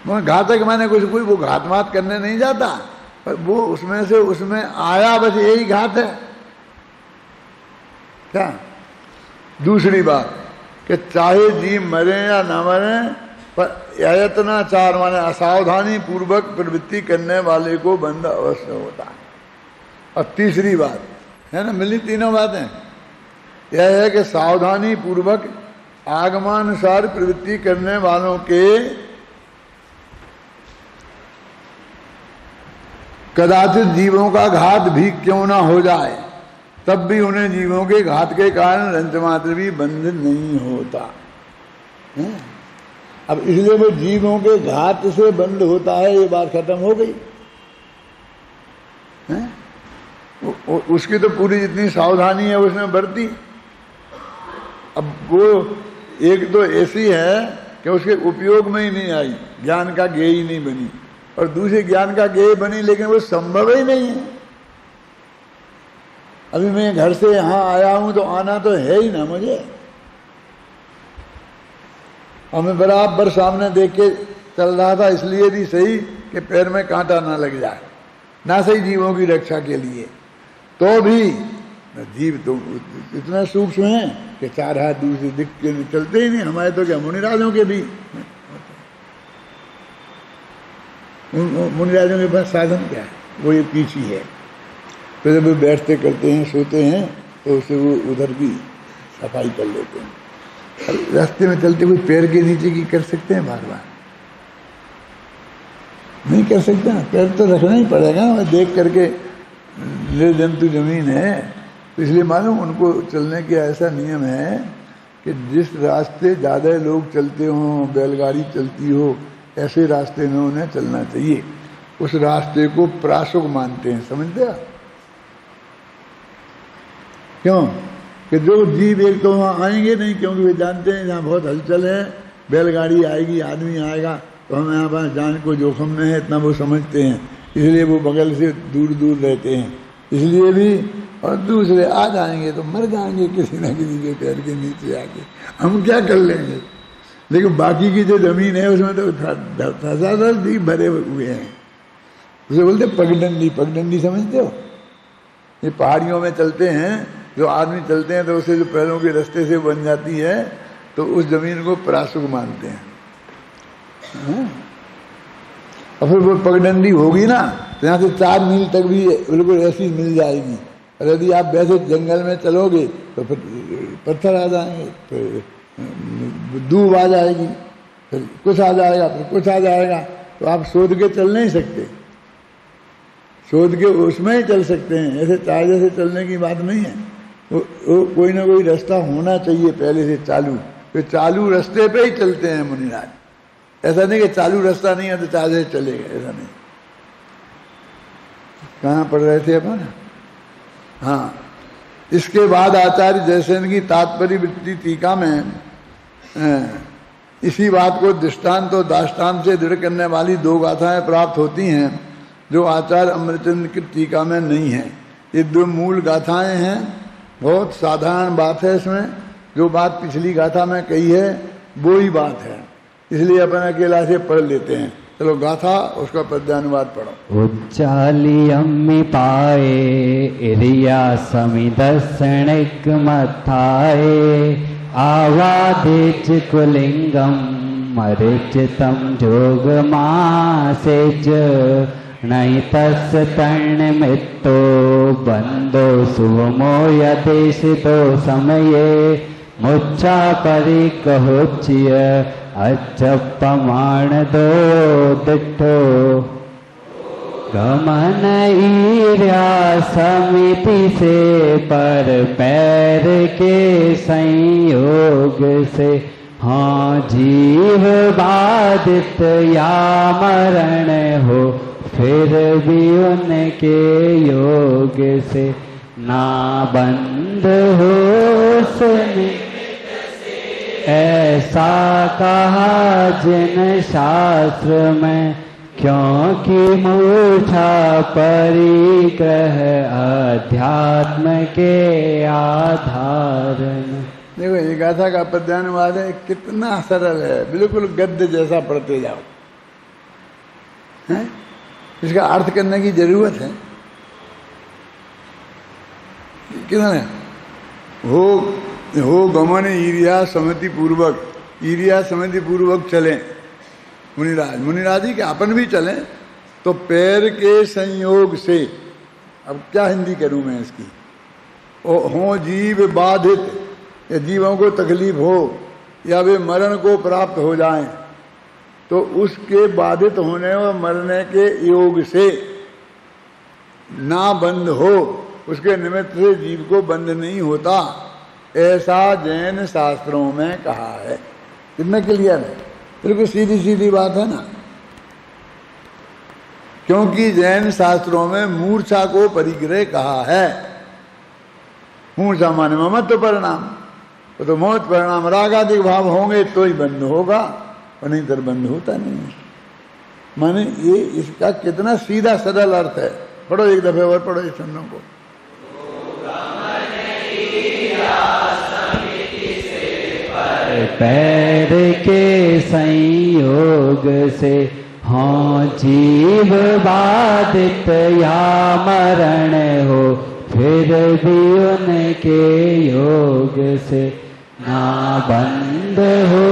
घातक माने कुछ कोई वो घात करने नहीं जाता, पर वो उसमें से उसमें आया, बस यही घात है क्या? दूसरी बात कि चाहे जीव मरे या ना मरे, पर अयत्नाचार माने असावधानी पूर्वक प्रवृत्ति करने वाले को बंध अवश्य होता है। और तीसरी बात है ना, मिली तीनों बातें, यह है कि सावधानी पूर्वक आगमानुसार प्रवृत्ति करने वालों के कदाचित जीवों का घात भी क्यों ना हो जाए, तब भी उन्हें जीवों के घात के कारण रंचमात्र भी बंध नहीं होता है? अब इसलिए वो जीवों के घात से बंद होता है, ये बात खत्म हो गई है? उसकी तो पूरी जितनी सावधानी है उसमें बरती। अब वो एक तो ऐसी है कि उसके उपयोग में ही नहीं आई, ज्ञान का ज्ञेय ही नहीं बनी, और दूसरी ज्ञान का ज्ञेय बनी लेकिन वो संभव ही नहीं है। अभी मैं घर से यहाँ आया हूं तो आना तो है ही ना मुझे, और मैं बराबर सामने देख के चल रहा था, इसलिए भी सही कि पैर में कांटा ना लग जाए, ना सही जीवों की रक्षा के लिए। तो भी जीव तो इतना सूक्ष्म है कि 4 हाथ दूर से दिख के चलते ही नहीं। हमारे तो क्या मुनिराजों के भी, मुनिराजों के पास साधन क्या है? वो ये पीछी है। तो जब वो बैठते करते हैं सोते हैं तो उसे वो उधर की सफाई कर लेते हैं। रास्ते में चलते हुए पैर के नीचे की कर सकते हैं? बार बार नहीं कर सकते, पैर तो रखना ही पड़ेगा। और देख करके निर्जंतु जमीन है, तो इसलिए मालूम उनको चलने के ऐसा नियम है कि जिस रास्ते ज़्यादा लोग चलते हों, बैलगाड़ी चलती हो, ऐसे रास्ते में उन्हें चलना चाहिए। उस रास्ते को प्रासुक मानते हैं, समझते आप? क्यों कि जो जीव एक तो वहाँ आएंगे नहीं, क्योंकि वे जानते हैं यहाँ बहुत हलचल है, बैलगाड़ी आएगी, आदमी आएगा, तो हम यहाँ पर जान को जोखिम में है, इतना वो समझते हैं, इसलिए वो बगल से दूर दूर रहते हैं। इसलिए भी, और दूसरे आ जाएंगे तो मर जाएंगे किसी न किसी के पैर के नीचे आके, हम क्या कर लेंगे। लेकिन बाकी की जो जमीन है उसमें तो धसाधस जीव भरे हुए हैं। उसे बोलते पगडंडी। पगडंडी समझते हो? ये पहाड़ियों में चलते हैं, जो आदमी चलते हैं तो उसे जो पैरों के रास्ते से बन जाती है, तो उस जमीन को प्रासुक मानते हैं। और फिर वो पगडंडी होगी ना, तो यहाँ से 4 मील तक भी बिल्कुल ऐसी मिल जाएगी। और यदि आप वैसे जंगल में चलोगे तो फिर पत्थर आ जाएंगे, फिर दूब आ जाएगी, फिर कुछ आ जाएगा, फिर कुछ आ जाएगा। तो आप सोच के चल नहीं सकते, सोच के उसमें ही चल सकते हैं। ऐसे चाहे से चलने की बात नहीं है। वो कोई ना कोई रास्ता होना चाहिए पहले से चालू, फिर चालू रास्ते पे ही चलते हैं मुनिराज। ऐसा नहीं कि चालू रास्ता नहीं है तो चाहे से चलेगा, ऐसा नहीं। कहाँ पढ़ रहे थे अपन? हाँ, इसके बाद आचार्य जयसेन की तात्पर्य वृत्ति टीका में इसी बात को दृष्टांत और दाष्टांत से दृढ़ करने वाली 2 गाथाएं प्राप्त होती हैं, जो आचार्य अमृतचंद्र की टीका में नहीं है। ये 2 मूल गाथाएं हैं। बहुत साधारण बात है इसमें, जो बात पिछली गाथा में कही है वो ही बात है, इसलिए अपन अकेला से पढ़ लेते हैं। चलो गाथा उसका पद्यानुवाद पढ़ो। उच्चाली अम्मी पाए इरिया समिदर्शनिक मथाए आवादिच कुलिंगम मरिचितम जोग मासेज नहीं तस् तर्ण मित्तो बंदो सुवमो यदेश तो समये मुच्चा परी कहोचिय अचपमाण दो दिठो गमन ईर्या समिति से पर पैर के संयोग से हाँ जीव बाधित या मरण हो फिर भी उनके योग से ना बंद हो सुने ऐसा कहा जिन शास्त्र में क्योंकि मूर्छा परिग्रह अध्यात्म के आधार में। देखो ये गाथा का पद्यानुवाद है, कितना सरल है, बिल्कुल गद्य जैसा पढ़ते जाओ हैं? इसका अर्थ करने की जरूरत है कितना है? हो गमन ईर्या समिति पूर्वक चले मुनिराज ही के अपन भी चले तो पैर के संयोग से, अब क्या हिंदी करूं मैं इसकी, हो जीव बाधित या जीवों को तकलीफ हो या वे मरण को प्राप्त हो जाएं तो उसके बाधित होने और मरने के योग से ना बंद हो, उसके निमित्त से जीव को बंद नहीं होता, ऐसा जैन शास्त्रों में कहा है। कितना क्लियर है, बिल्कुल सीधी सीधी बात है ना। क्योंकि जैन शास्त्रों में मूर्छा को परिग्रह कहा है। मूर्छा माने ममत्व परिणाम, तो मौत परिणाम रागादिक भाव होंगे तो ही बंद होगा, और नहीं तो बंद होता नहीं। माने ये इसका कितना सीधा सरल अर्थ है। पढ़ो एक दफे और पढ़ो इस शब्दों को। पैर के संयोग से हाँ जीव बाधित या मरण हो फिर भी उनके योग से ना बंद हो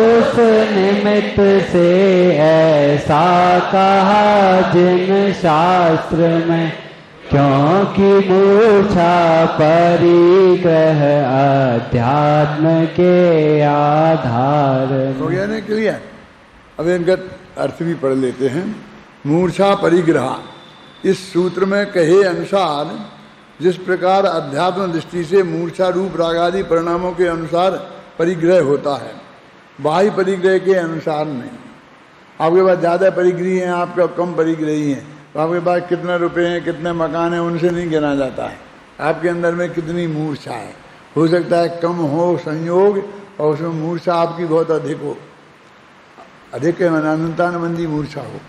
उस निमित्त से, ऐसा कहा जिन शास्त्र में क्योंकि मूर्छा परिग्रह अध्यात्म के आधार। हो गया ना क्लियर? अब इनका अर्थ भी पढ़ लेते हैं। मूर्छा परिग्रह इस सूत्र में कहे अनुसार जिस प्रकार अध्यात्म दृष्टि से मूर्छा रूप रागादि परिणामों के अनुसार परिग्रह होता है, बाह्य परिग्रह के अनुसार नहीं। आपके पास ज़्यादा परिग्रही हैं, आपका कम परिग्रही हैं, तो आपके पास कितने रुपए हैं, कितने मकान हैं, उनसे नहीं गिना जाता है। आपके अंदर में कितनी मूर्छा है। हो सकता है कम हो संयोग और उसमें मूर्छा आपकी बहुत अधिक हो। अधिक है अनंतानुबंधी मूर्छा हो,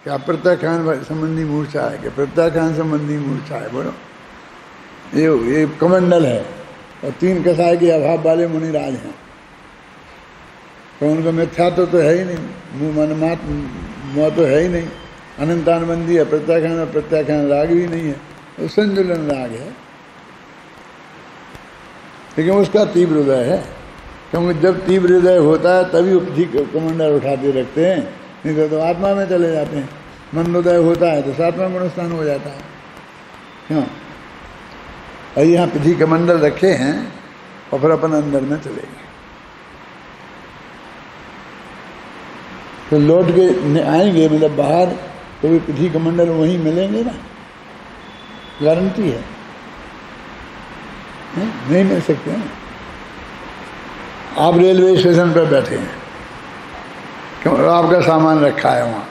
क्या प्रत्याख्यान संबंधी मूर्छा है, क्या प्रत्याख्यान संबंधी मूर्छा है। बोलो ये कमंडल है और 3 कसाय के अभाव वाले मुनिराज हैं, तो उनको मिथ्यात्व तो है ही नहीं, मुँह मनमात मुँह तो है ही नहीं। अनंतानुबंधी है, प्रत्याख्यान और प्रत्याख्यान राग भी नहीं है, तो संजुलन राग है, लेकिन उसका तीव्र हृदय है। क्योंकि जब तीव्र हृदय होता है तभी उपधि कमंडल उठाते रखते हैं, नहीं तो आत्मा में चले जाते हैं। मन हृदय होता है तो सातवां गुण स्थान हो जाता है। क्यों? और यहाँ पृथ्वी कमंडल रखे हैं और फिर अपन अंदर में चले गए, तो लौट के आएंगे मतलब बाहर, तो वे पृथ्वी कमंडल वहीं मिलेंगे ना, गारंटी है, नहीं मिल सकते हैं। आप रेलवे स्टेशन पर बैठे हैं, क्यों? आपका सामान रखा है वहाँ।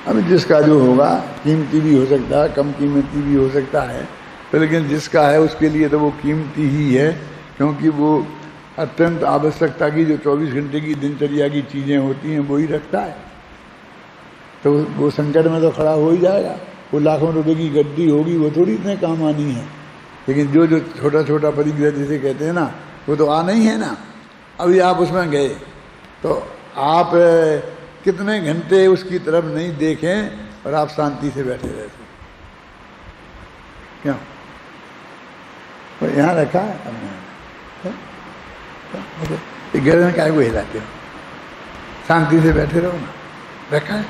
अब जिसका जो होगा, कीमती भी हो सकता है, कम कीमती भी हो सकता है, तो लेकिन जिसका है उसके लिए तो वो कीमती ही है, क्योंकि वो अत्यंत आवश्यकता की जो 24 घंटे की दिनचर्या की चीज़ें होती हैं वो ही रखता है, तो वो संकट में तो खड़ा हो ही जाएगा। वो लाखों रुपए की गड्डी होगी, वो थोड़ी इतने काम आनी है। लेकिन जो जो छोटा छोटा परिग्रह जिसे कहते हैं ना, वो तो आना ही है ना। अभी आप उसमें गए तो आप कितने घंटे उसकी तरफ नहीं देखें और आप शांति से बैठे रहते, क्यों? तो यहाँ रखा है हमने, गर्दन काय को हिलाते हो, शांति से बैठे रहो ना। रखा है?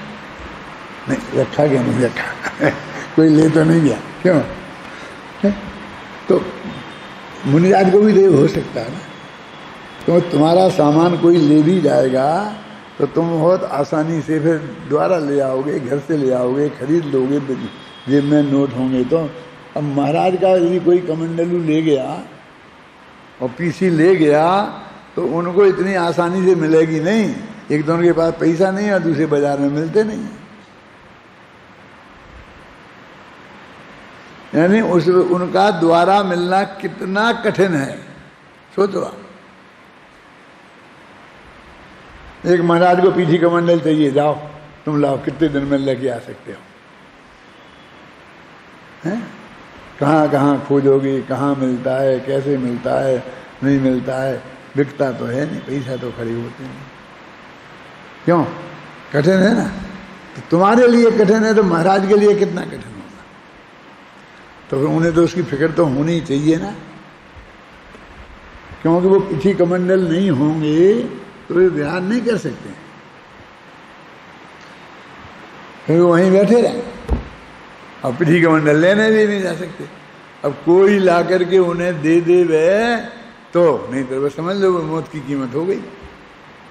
नहीं रखा, क्या नहीं रखा कोई ले तो नहीं गया, क्यों? तो मुनिराज को भी देव हो सकता है ना। तो तुम्हारा सामान कोई ले भी जाएगा तो तुम बहुत आसानी से फिर दोबारा ले आओगे, घर से ले आओगे, खरीद लोगे, जेब में नोट होंगे। तो अब महाराज का यदि कोई कमंडलू ले गया और पीसी ले गया तो उनको इतनी आसानी से मिलेगी नहीं। एक तो उनके पास पैसा नहीं और दूसरे बाजार में मिलते नहीं। यानी उनका द्वारा मिलना कितना कठिन है, सोचो आप। एक महाराज को पीठी कमंडल चाहिए, जाओ तुम लाओ, कितने दिन में लेके आ सकते हो? हैं? कहाँ कहाँ खोजोगे, कहाँ मिलता है, कैसे मिलता है, नहीं मिलता है, बिकता तो है नहीं, पैसा तो खड़े होते नहीं। क्यों? कठिन है ना। तो तुम्हारे लिए कठिन है तो महाराज के लिए कितना कठिन होगा। तो फिर उन्हें तो उसकी फिक्र तो होनी चाहिए ना, क्योंकि वो पीठी कमंडल नहीं होंगे तो वे ध्यान नहीं कर सकते, फिर वहीं बैठे रहें और पीठी कमंडल लेने भी नहीं जा सकते। अब कोई ला करके उन्हें दे दे वे तो, नहीं तो बस समझ लो मौत की कीमत हो गई।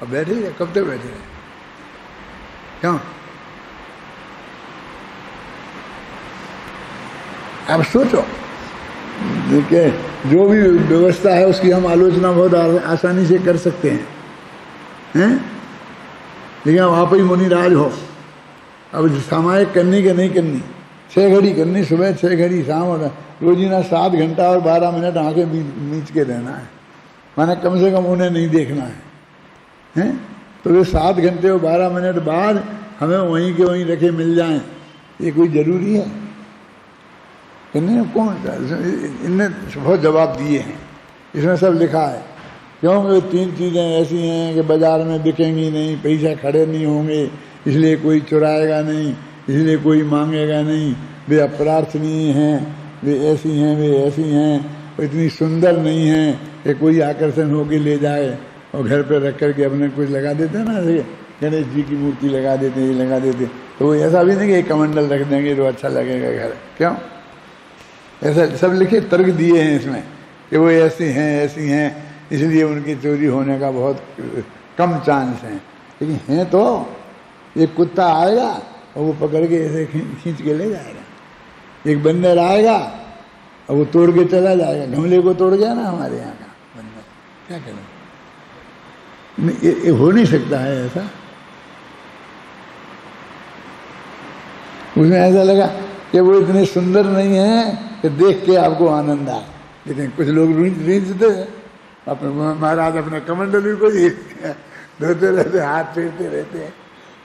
अब बैठे रहे, कब तक बैठे रहे? क्यों? अब सोचो, देखिए जो भी व्यवस्था है उसकी हम आलोचना बहुत आसानी से कर सकते हैं, लेकिन अब आप ही मुनिराज हो, अब सामायिक करनी कि नहीं करनी, 6 घड़ी करनी, सुबह 6 घड़ी, शाम और रोजीना 7 घंटा और 12 मिनट आंखें मीच के रहना है, माने कम से कम उन्हें नहीं देखना है। तो वे 7 घंटे और 12 मिनट बाद हमें वहीं के वहीं रखे मिल जाएं, ये कोई जरूरी है? नहीं, कौन? इनने बहुत जवाब दिए हैं, इसमें सब लिखा है। क्योंकि 3 चीज़ें ऐसी हैं कि बाजार में बिकेंगी नहीं, पैसा खड़े नहीं होंगे, इसलिए कोई चुराएगा नहीं, इसलिए कोई मांगेगा नहीं, वे अप्रार्थनीय हैं, वे ऐसी हैं, वे ऐसी हैं, वो इतनी सुंदर नहीं हैं कि कोई आकर्षण होके ले जाए और घर पे रख करके अपने कुछ लगा देते हैं ना, गणेश जी की मूर्ति लगा देते हैं, ये लगा देते हैं। तो वो ऐसा भी नहीं कि कमंडल रख देंगे तो अच्छा लगेगा घर, क्यों? ऐसा सब लिखे तर्क दिए हैं इसमें कि वो ऐसी हैं इसलिए उनकी चोरी होने का बहुत कम चांस है। लेकिन हैं तो एक कुत्ता आएगा और वो पकड़ के ऐसे खींच के ले जाएगा, एक बंदर आएगा और वो तोड़ के चला जाएगा। गमले को तोड़ गया ना हमारे यहाँ का बंदर, क्या करें? ये हो नहीं सकता है ऐसा। उसमें ऐसा लगा कि वो इतने सुंदर नहीं है कि देख के आपको आनंद आए, लेकिन कुछ लोग रीझते हैं अपने महाराज अपने कमंडली को ही धोते रहते, हाथ फेरते रहते हैं,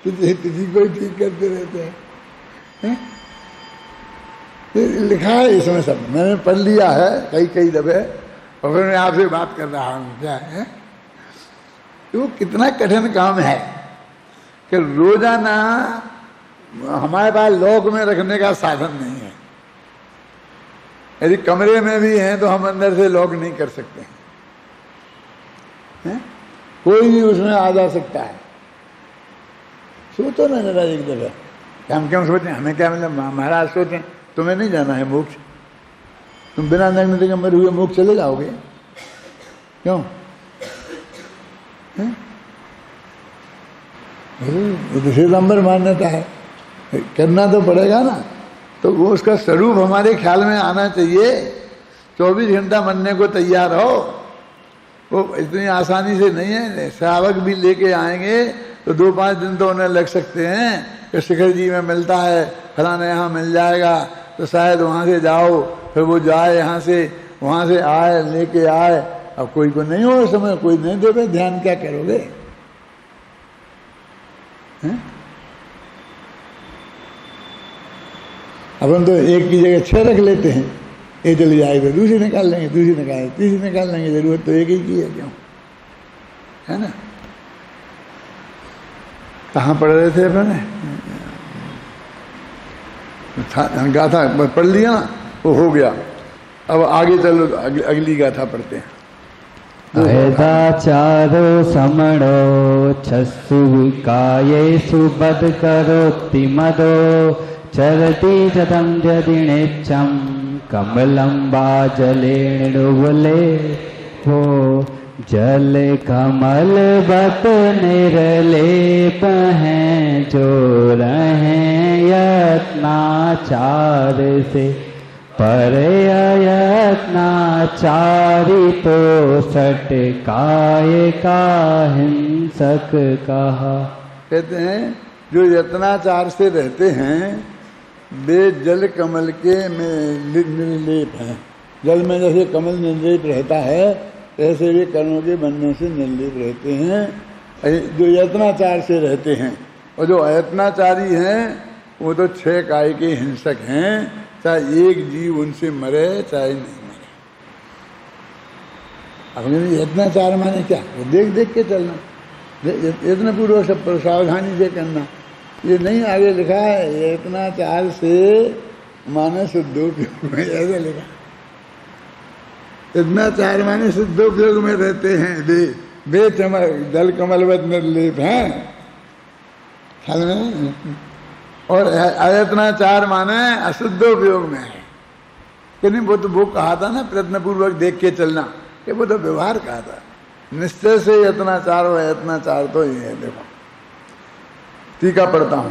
किसी को ठीक करते रहते हैं। लिखा है इसमें सब, मैंने पढ़ लिया है कई दफे और फिर मैं आपसे बात कर रहा हूँ। क्या है वो कितना कठिन काम है कि रोजाना हमारे पास लॉक में रखने का साधन नहीं है। यदि कमरे में भी हैं तो हम अंदर से लॉक नहीं कर सकते हैं। कोई भी उसमें आ जा सकता है। सोचो ना जरा एक दफा, हम क्यों सोचें? हमें क्या मतलब? महाराज सोचें तुम्हें नहीं जाना है मोक्ष, तुम बिना नग्न दिगंबर हुए मोक्ष चले जाओगे, क्यों? तो श्रीलंबर मान्यता है, करना तो पड़ेगा ना। तो वो उसका स्वरूप हमारे ख्याल में आना चाहिए। 24 घंटा मरने को तैयार हो, वो इतनी आसानी से नहीं है। श्रावक भी लेके आएंगे तो 2-5 दिन तो उन्हें लग सकते हैं कि शिखर जी में मिलता है, फलाना यहाँ मिल जाएगा, तो शायद वहाँ से जाओ, फिर वो जाए यहाँ से, वहाँ से आए, लेके आए। अब कोई को नहीं हो उस समय, कोई नहीं देवे ध्यान, क्या करोगे? अपन तो एक की जगह 6 रख लेते हैं, ये चली जाएगी, दूसरी निकाल लेंगे, दूसरी निकाल, तीसरी निकाल लेंगे, जरूरत तो एक ही की है, क्यों? है ना? कहाँ पढ़ रहे थे अपने? गाथा पढ़ लिया ना, वो हो गया। अब आगे चलो, अगली गाथा पढ़ते हैं। वेदाचारो समणो छस्सु कायेषु बद करोति मदो चरति जतं यदिनेच्छं कमलम्बा जलेणुवले वो जल कमल बत निर्लेप हैं जो रहें यत्नाचार से पर यत्नाचारी तो सटकाय का हिंसक कहा। कहते हैं जो यत्नाचार से रहते हैं वे जल कमल के में निर्लेप हैं। जल में जैसे कमल निर्लेप रहता है ऐसे वे कर्मों के बंधनों से निर्लेप रहते हैं जो यत्नाचार से रहते हैं। और जो अयत्नाचारी हैं वो तो 6 काय के हिंसक हैं, चाहे एक जीव उनसे मरे चाहे नहीं मरे। अपने यत्नाचार माने क्या? वो देख देख के चलना, यत्न पूर्वक सब पर सावधानी से करना। ये नहीं आगे लिखा है यत्नाचार से माने शुद्धोपयोग में, ऐसे लिखा। यत्नाचार माने शुद्धोपयोग में रहते हैं वे जल कमलवत निर्लेप हैं, ख्याल में। और अयत्नाचार माने अशुद्धोपयोग में है कि नहीं। वो कहा था ना प्रयत्न पूर्वक देख के चलना, कि वो तो व्यवहार कहा था। निश्चय से यत्नाचार और अयत्नाचार तो ये है। देखो टीका पढ़ता हूं,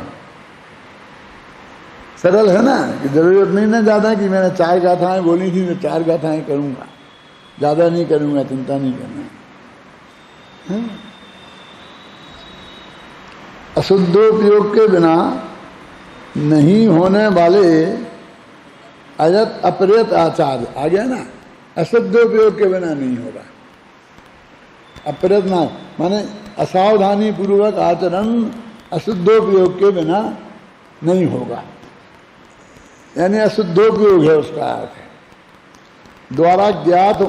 सरल है ना, कि जरूरत नहीं ना ज्यादा कि मैंने 4 गाथाएं बोली थी तो 4 गाथाएं करूंगा, ज्यादा नहीं करूंगा, चिंता नहीं करना। अशुद्धोपयोग के बिना नहीं होने वाले अयत अप्रयत आचार आ गया ना। अशुद्धोपयोग के बिना नहीं होगा। अप्रयत ना माने असावधानी पूर्वक आचरण अशुद्धोपयोग के बिना नहीं होगा, यानी अशुद्धोपयोग है उसका अर्थ है। द्वारा ज्ञात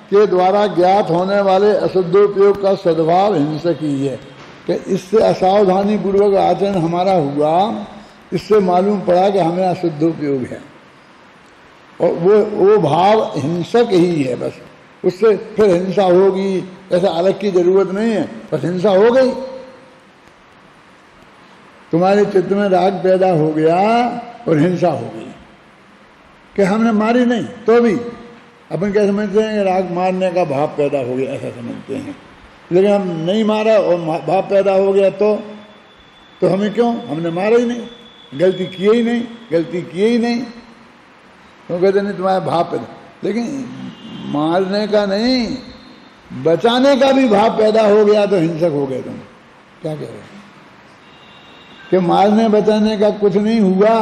के द्वारा ज्ञात होने वाले अशुद्धोपयोग का सद्भाव हिंसक ही है कि इससे असावधानी पूर्वक आचरण हमारा हुआ, इससे मालूम पड़ा कि हमें अशुद्धोपयोग है, और वो भाव हिंसक ही है। बस उससे फिर हिंसा होगी, ऐसा अलग की जरूरत नहीं है, बस हिंसा हो गई। तुम्हारे चित्त में राग पैदा हो गया और हिंसा हो गई कि हमने मारी नहीं, तो भी अपन क्या समझते हैं कि राग मारने का भाव पैदा हो गया, ऐसा समझते हैं। लेकिन हम नहीं मारा और भाव पैदा हो गया तो हमें क्यों, हमने मारा ही नहीं, गलती किए ही नहीं, गलती किए ही नहीं, तो कहते नहीं तुम्हारा भाव पैदा। लेकिन मारने का नहीं, बचाने का भी भाव पैदा हो गया तो हिंसक हो गए। तुम क्या कह रहे हो कि मारने बचाने का कुछ नहीं हुआ,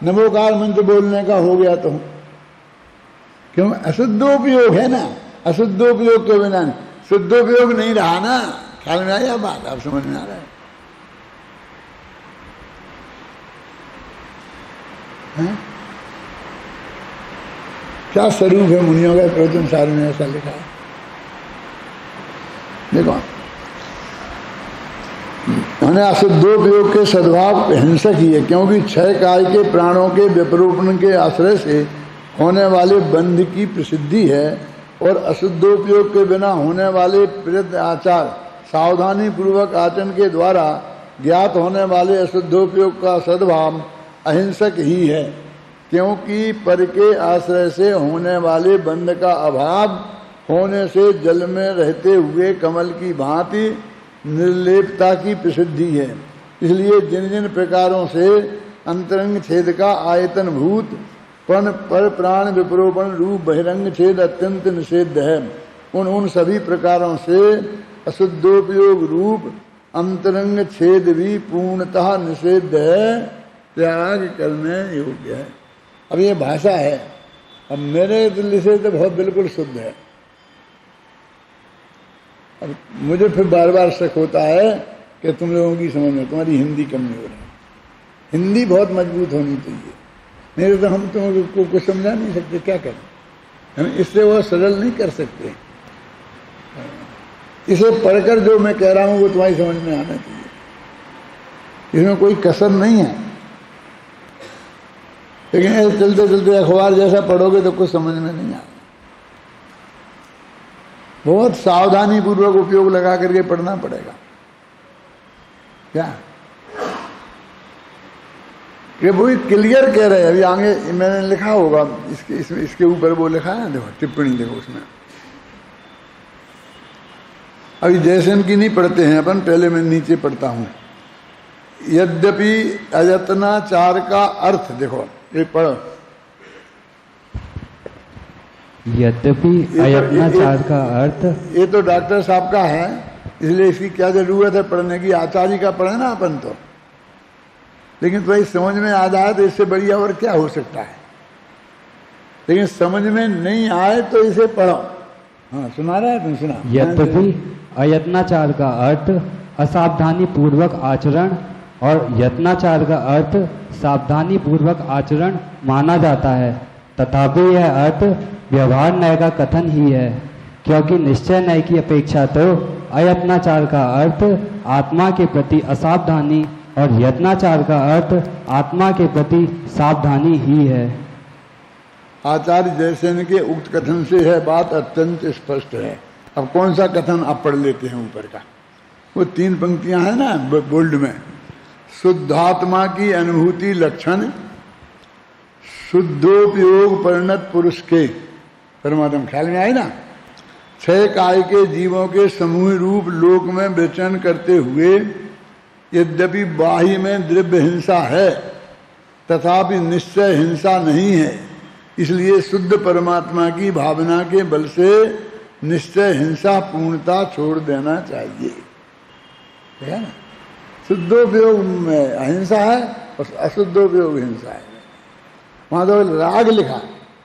नमोकार मंत्र बोलने का हो गया तो क्यों? अशुद्धोपयोग है ना, अशुद्धोपयोग के बिना शुद्धोपयोग नहीं रहा ना। ख्याल में आया बात? आप समझ में आ रहा है? क्या स्वरूप है मुनियों का प्रवचन सार में ऐसा लिखा है। देखो उन्हें अशुद्धोपयोग के सद्भाव हिंसक ही है, क्योंकि 6 काय के प्राणों के विपरूपण के आश्रय से होने वाले बंध की प्रसिद्धि है, और अशुद्धोपयोग के बिना होने वाले प्रयत्न आचार सावधानी पूर्वक आचरण के द्वारा ज्ञात होने वाले अशुद्धोपयोग का सद्भाव अहिंसक ही है, क्योंकि पर के आश्रय से होने वाले बंध का अभाव होने से जल में रहते हुए कमल की भांति निर्लेपता की प्रसिद्धि है। इसलिए जिन जिन प्रकारों से अंतरंग छेद का आयतन भूत पर प्राण विपरोपण रूप बहिरंग छेद अत्यंत निषेध है, उन सभी प्रकारों से अशुद्धोपयोग रूप अंतरंग छेद भी पूर्णतः निषेध है, त्याग करने योग्य है। अब ये भाषा है, अब मेरे दिल से तो बहुत बिल्कुल शुद्ध है। अब मुझे फिर बार बार शक होता है कि तुम लोगों की समझ में तुम्हारी हिंदी कमजोर है। हिंदी बहुत मजबूत होनी चाहिए, नहीं तो हम तुमको कुछ समझा नहीं सकते। क्या करें हम? इससे वो सरल नहीं कर सकते। इसे पढ़कर जो मैं कह रहा हूँ वो तुम्हारी समझ में आना चाहिए, इसमें कोई कसर नहीं है। लेकिन ऐसे चलते चलते अखबार जैसा पढ़ोगे तो कुछ समझ में नहीं आएगा। बहुत सावधानी पूर्वक उपयोग लगा करके पढ़ना पड़ेगा। क्या कि वो क्लियर कह रहे हैं। अभी आगे मैंने लिखा होगा इसके ऊपर वो लिखा है, देखो टिप्पणी देखो उसमें। अभी जैसन की नहीं पढ़ते हैं अपन, पहले मैं नीचे पढ़ता हूं। यद्यपि अयत्नाचार का अर्थ देखो, ये पढ़ो। यद्यपि अयत्नाचार का अर्थ, ये तो डॉक्टर साहब का है, इसलिए इसकी क्या जरूरत है पढ़ने की। आचार्य का पढ़े ना अपन तो, लेकिन भाई समझ में आ जाए तो इससे बढ़िया और क्या हो सकता है। लेकिन समझ में नहीं आए तो इसे पढ़ो। हाँ सुना रहा है, तुम सुना। यद्यपि अयत्नाचार का अर्थ असावधानी पूर्वक आचरण और यत्नाचार का अर्थ सावधानी पूर्वक आचरण माना जाता है, तथापि यह अर्थ व्यवहार न्याय का कथन ही है, क्योंकि निश्चय न्याय की अपेक्षा तो अयत्नाचार का अर्थ आत्मा के प्रति असावधानी और यत्नाचार का अर्थ आत्मा के प्रति सावधानी ही है। आचार्य जैसे के उक्त कथन से है बात अत्यंत स्पष्ट है। अब कौन सा कथन आप पढ़ लेते हैं ऊपर का, वो 3 पंक्तियां हैं ना बोल्ड में। शुद्धात्मा की अनुभूति लक्षण शुद्धोपयोग परिणत पुरुष के, परमात्मा ख्याल में आई ना। 6 काय के जीवों के समूह रूप लोक में विचरण करते हुए यद्यपि बाह्य में द्रव्य हिंसा है, तथापि निश्चय हिंसा नहीं है। इसलिए शुद्ध परमात्मा की भावना के बल से निश्चय हिंसा पूर्णता छोड़ देना चाहिए, है ना। शुद्धोपयोग में अहिंसा है और अशुद्धोपयोग हिंसा है। वहां तो राग लिखा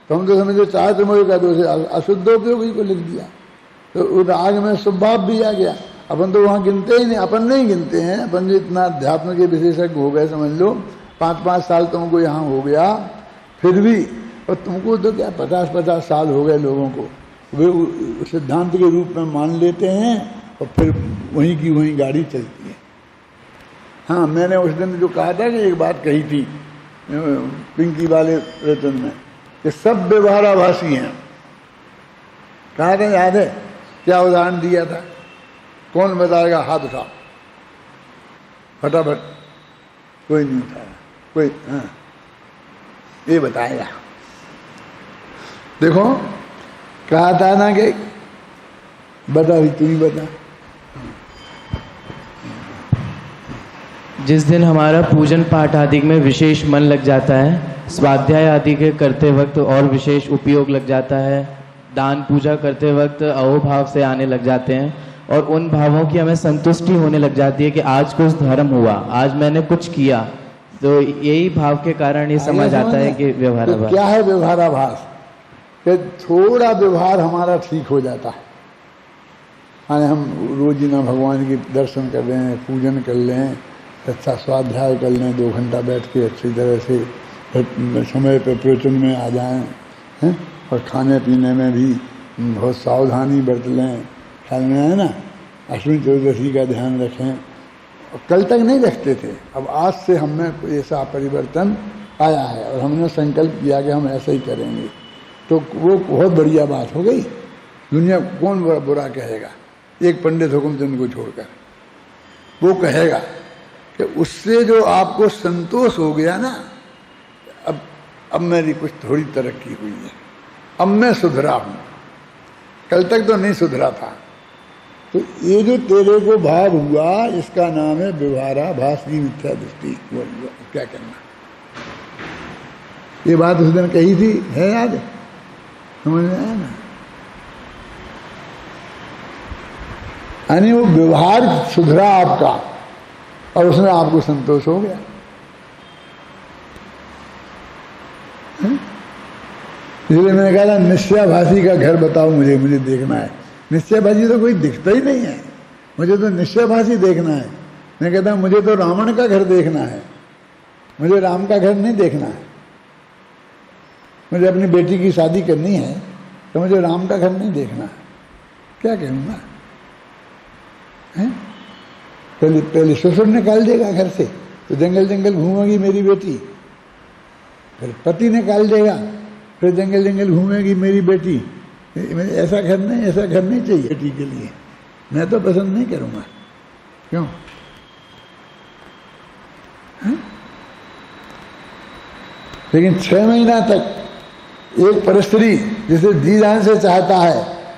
तो हम तो समझो चाहे तो मुझे कह दो अशुद्धोपयोग ही को लिख दिया, तो राग में स्वभाव भी आ गया। अपन तो वहां गिनते ही नहीं, अपन नहीं गिनते हैं। अपन जो इतना अध्यात्म के विशेषज्ञ हो गए, समझ लो 5-5 साल तुमको यहाँ हो गया, फिर भी और तुमको तो क्या 50-50 साल हो गए लोगों को, वे सिद्धांत के रूप में मान लेते हैं और फिर वहीं की वहीं गाड़ी चलती है। हाँ, मैंने उस दिन जो कहा था कि एक बात कही थी पिंकी वाले रचन में कि सब व्यवहाराभासी हैं। कहा था, याद है क्या उदाहरण दिया था? कौन बताएगा? हाथ उठाओ फटाफट। कोई नहीं उठाया, कोई। हाँ, ये बताएगा। देखो कहा था ना कि बता भी, तू ही बता। जिस दिन हमारा पूजन पाठ आदि में विशेष मन लग जाता है, स्वाध्याय आदि के करते वक्त और विशेष उपयोग लग जाता है, दान पूजा करते वक्त अहोभाव से आने लग जाते हैं, और उन भावों की हमें संतुष्टि होने लग जाती है कि आज कुछ धर्म हुआ, आज मैंने कुछ किया, तो यही भाव के कारण ये समझ आता है कि व्यवहाराभास। तो क्या है व्यवहाराभास? कि थोड़ा व्यवहार हमारा ठीक हो जाता है। हाँ, हम रोज ही ना भगवान की दर्शन कर रहे हैं, पूजन कर लें, अच्छा स्वाध्याय कर लें, 2 घंटा बैठ के अच्छी तरह से समय पर प्रवचन में आ जाएं, हैं, और खाने पीने में भी बहुत सावधानी बरत लें। ख्याल में है ना, अश्विन चतुर्दशी का ध्यान रखें। कल तक नहीं रखते थे, अब आज से हमें कोई ऐसा परिवर्तन आया है और हमने संकल्प किया कि हम ऐसा ही करेंगे, तो वो बहुत बढ़िया बात हो गई। दुनिया कौन बुरा कहेगा? एक पंडित हुकुमचंद को छोड़कर वो कहेगा कि उससे जो आपको संतोष हो गया ना, अब मेरी कुछ थोड़ी तरक्की हुई है, अब मैं सुधरा हूं, कल तक तो नहीं सुधरा था। तो ये जो तेरे को भाव हुआ, इसका नाम है व्यवहाराभास की मिथ्या दृष्टि। क्या करना? ये बात उस दिन कही थी, है याद? समझ में आया ना? यानी वो व्यवहार सुधरा आपका और उसमें आपको संतोष हो गया। इसलिए मैंने कहा निश्चयभाषी का घर बताओ, मुझे देखना है। निश्चयभाषी तो कोई दिखता ही नहीं है, मुझे तो निश्चयभाषी देखना है। मैं कहता हूं मुझे तो रावण का घर देखना है, मुझे राम का घर नहीं देखना है। मुझे अपनी बेटी की शादी करनी है तो मुझे राम का घर नहीं देखना है। क्या कहूँगा? पहले ससुर निकाल देगा घर से तो जंगल जंगल घूमेगी मेरी बेटी, फिर पति निकाल देगा, फिर जंगल जंगल घूमेगी मेरी बेटी। ऐसा घर नहीं चाहिए बेटी के लिए। मैं तो पसंद नहीं करूँगा। क्यों? लेकिन 6 महीना तक एक परस्त्री जिसे जी जान से चाहता है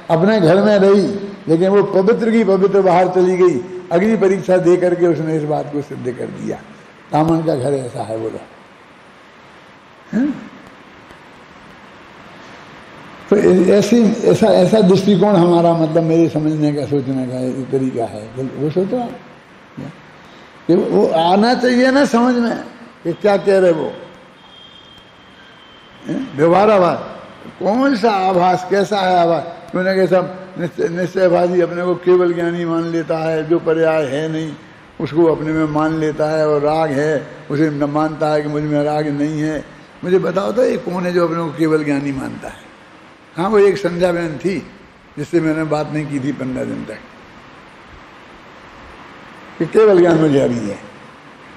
अपने घर में रही, लेकिन वो पवित्र की पवित्र बाहर चली गई, अगली परीक्षा दे करके उसने इस बात को सिद्ध कर दिया। तामन का घर ऐसा है बोला। तो ऐसा दृष्टिकोण हमारा मतलब मेरे समझने का सोचने का तरीका है। वो सोचो कि वो आना चाहिए ना समझ में कि क्या कह रहे वो। व्यवहार आभास, कौन सा आभास, कैसा है आभास? क्यों कि सब निश्चयवादी अपने को केवल ज्ञानी मान लेता है, जो पर्याय है नहीं उसको अपने में मान लेता है, और राग है उसे न मानता है कि मुझ में राग नहीं है। मुझे बताओ तो ये कौन है जो अपने को केवल ज्ञानी मानता है? हाँ, वो एक संध्या बहन थी जिससे मैंने बात नहीं की थी 15 दिन तक कि केवल ज्ञान मुझे अभी है,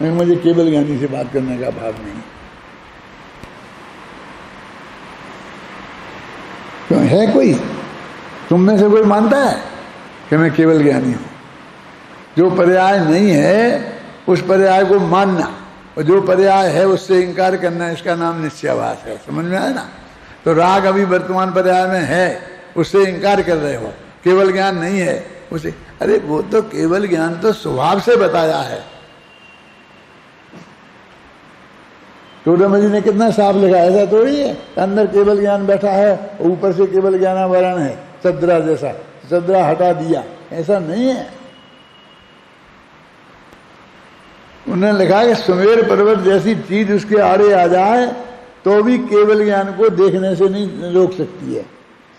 लेकिन मुझे केवल ज्ञानी से बात करने का भाव नहीं। क्यों है कोई तुम में से कोई मानता है कि मैं केवल ज्ञानी हूं? जो पर्याय नहीं है उस पर्याय को मानना, और जो पर्याय है उससे इनकार करना, इसका नाम निश्चयाभास है। समझ में आया ना? तो राग अभी वर्तमान पर्याय में है, उससे इनकार कर रहे हो, केवल ज्ञान नहीं है उसे। अरे वो तो केवल ज्ञान तो स्वभाव से बताया है। टोडरमल जी ने कितना साफ लिखा, ऐसा थोड़ी है अंदर केवल ज्ञान बैठा है और ऊपर से केवल ज्ञानावरण है चद्रा जैसा, चद्रा हटा दिया, ऐसा नहीं है। उन्होंने लिखा कि सुमेर पर्वत जैसी चीज उसके आड़े आ जाए तो भी केवल ज्ञान को देखने से नहीं रोक सकती है।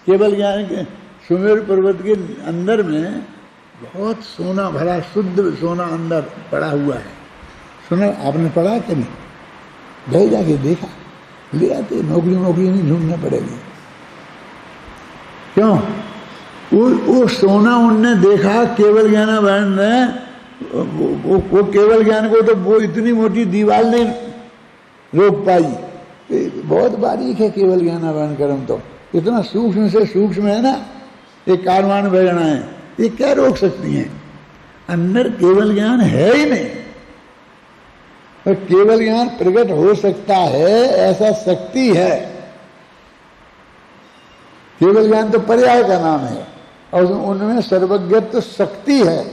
केवल ज्ञान के सुमेर पर्वत के अंदर में बहुत सोना भरा शुद्ध सोना अंदर पड़ा हुआ है। सुना आपने पढ़ा कि नहीं? गए जाके देखा, ले आते, नौकरी नहीं ढूंढना पड़ेगी। क्यों? वो सोना उनने देखा केवल ज्ञानावरण ने, वो केवल ज्ञान को तो वो इतनी मोटी दीवार नहीं रोक पाई। बहुत बारीक है केवल ज्ञानावरण कर्म, तो इतना सूक्ष्म से सूक्ष्म है ना, ये कारवान बजना है, ये क्या रोक सकती हैं? अंदर केवल ज्ञान है ही नहीं। और केवल ज्ञान प्रकट हो सकता है ऐसा शक्ति है। केवल ज्ञान तो पर्याय का नाम है, और उनमें सर्वज्ञत्व शक्ति है,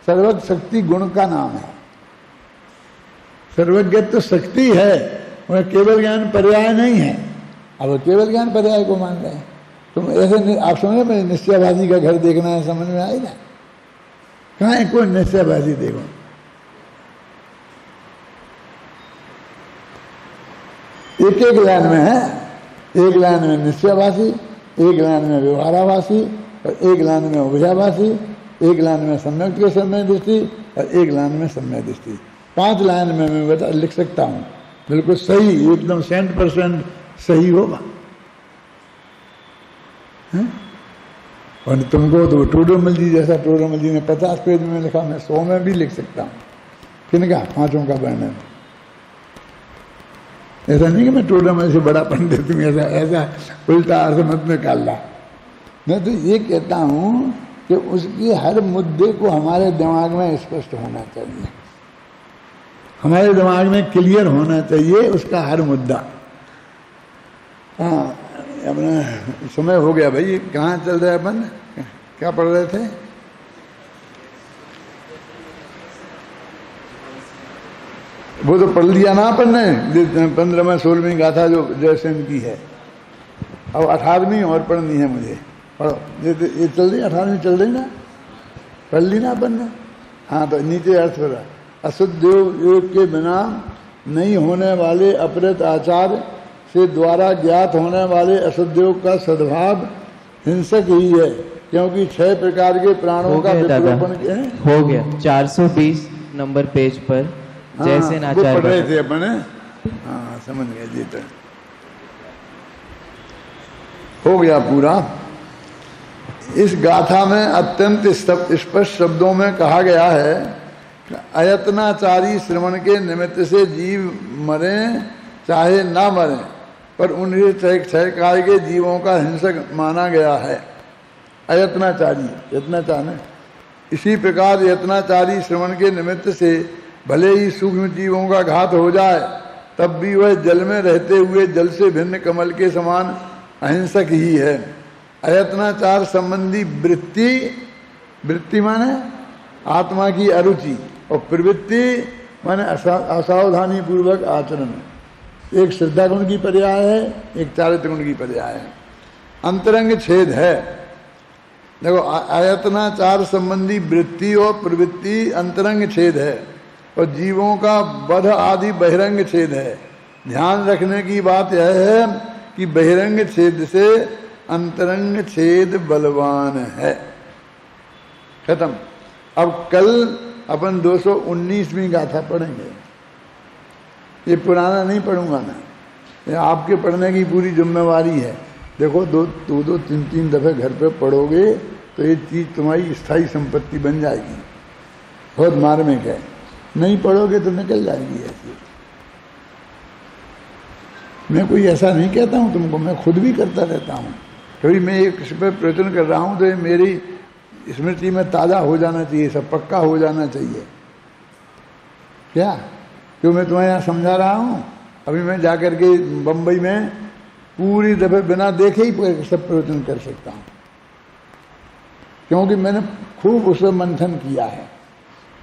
सर्वज्ञ शक्ति गुण का नाम है। सर्वज्ञत्व शक्ति है, वह केवल ज्ञान पर्याय नहीं है। अब केवल ज्ञान पर्याय को मान रहे हैं। तुम ऐसे आप समझे मैं निश्चयवादी का घर देखना है, समझ में आएगा? कहाँ है कोई निश्चयवादी? देखो एक लाइन में है, एक लाइन में निश्चयवासी, एक लाइन में व्यवहाराभासी, और एक लाइन में उभयाभासी, एक लाइन में सम्यक के सम्यक दृष्टि, और एक लाइन में सम्यक दृष्टि। 5 लाइन में मैं बता लिख सकता हूँ, बिल्कुल सही, एकदम 100% सही होगा। और तुमको तो टोडरमल जी जैसा, टोडरमल जी ने 50 पेज में लिखा, मैं 100 में भी लिख सकता हूँ। किनका? 5 का वर्णन। ऐसा नहीं कि मैं टोडरमल से बड़ा पंडित हूँ, ऐसा उल्टा अर्थ मत में निकालना। मैं तो ये कहता हूँ कि उसकी हर मुद्दे को हमारे दिमाग में स्पष्ट होना चाहिए, हमारे दिमाग में क्लियर होना चाहिए उसका हर मुद्दा। हाँ, अपना समय हो गया भाई, कहाँ चल रहे अपन? क्या पढ़ रहे थे? वो तो पढ़ लिया ना अपन ने, 15वें 16वीं गाथा जो जयसेन की है। अब 18वीं और पढ़नी है मुझे। पढ़ो, ये चल रही 18वीं चल रही ना, पढ़ ली ना अपन ने? हाँ, तो नीचे अर्थ पढ़ा, अशुद्ध योग के बिना नहीं होने वाले अपरत आचार से द्वारा ज्ञात होने वाले अशुद्ध योग का सद्भाव हिंसक ही है, क्योंकि 6 प्रकार के प्राणों का विलोपन हो गया। 420 नंबर पेज पर जैसे आचार्य पढ़ रहे थे अपन। हाँ, समझ गए जी। तो हो गया पूरा। इस गाथा में अत्यंत स्पष्ट शब्दों में कहा गया है, अयत्नाचारी श्रवण के निमित्त से जीव मरे चाहे ना मरे, पर उन्हें 6 काल के जीवों का हिंसक माना गया है। अयत्नाचारी, यत्नाचार। इसी प्रकार यत्नाचारी श्रवण के निमित्त से भले ही सूक्ष्म जीवों का घात हो जाए, तब भी वह जल में रहते हुए जल से भिन्न कमल के समान अहिंसक ही है। अयत्नाचार संबंधी वृत्ति, वृत्ति माने आत्मा की अरुचि, और प्रवृत्ति माने असावधानी पूर्वक आचरण। एक श्रद्धा गुण की पर्याय है, एक चारित्र गुण की पर्याय है। अंतरंग छेद है। देखो, आयतनाचार संबंधी वृत्ति और प्रवृत्ति अंतरंग छेद है, और जीवों का बध आदि बहिरंग छेद है। ध्यान रखने की बात यह है कि बहिरंग छेद से अंतरंग छेद बलवान है। खत्म। अब कल अपन 219वीं गाथा पढ़ेंगे। ये पुराना नहीं पढ़ूंगा मैं, ये आपके पढ़ने की पूरी जिम्मेवारी है। देखो, दो तीन दफे घर पे पढ़ोगे तो ये चीज तुम्हारी स्थायी संपत्ति बन जाएगी। बहुत मार्मिक है। नहीं पढ़ोगे तो निकल जाएगी ऐसी। मैं कोई ऐसा नहीं कहता हूं तुमको, मैं खुद भी करता रहता हूं। कभी मैं एक पर प्रवचन कर रहा हूं तो ये मेरी स्मृति में ताज़ा हो जाना चाहिए, सब पक्का हो जाना चाहिए। क्या क्यों मैं तुम्हें यहाँ समझा रहा हूँ? अभी मैं जाकर के बम्बई में पूरी दफे बिना देखे ही सब प्रवचन कर सकता हूँ, क्योंकि मैंने खूब उस पर मंथन किया है,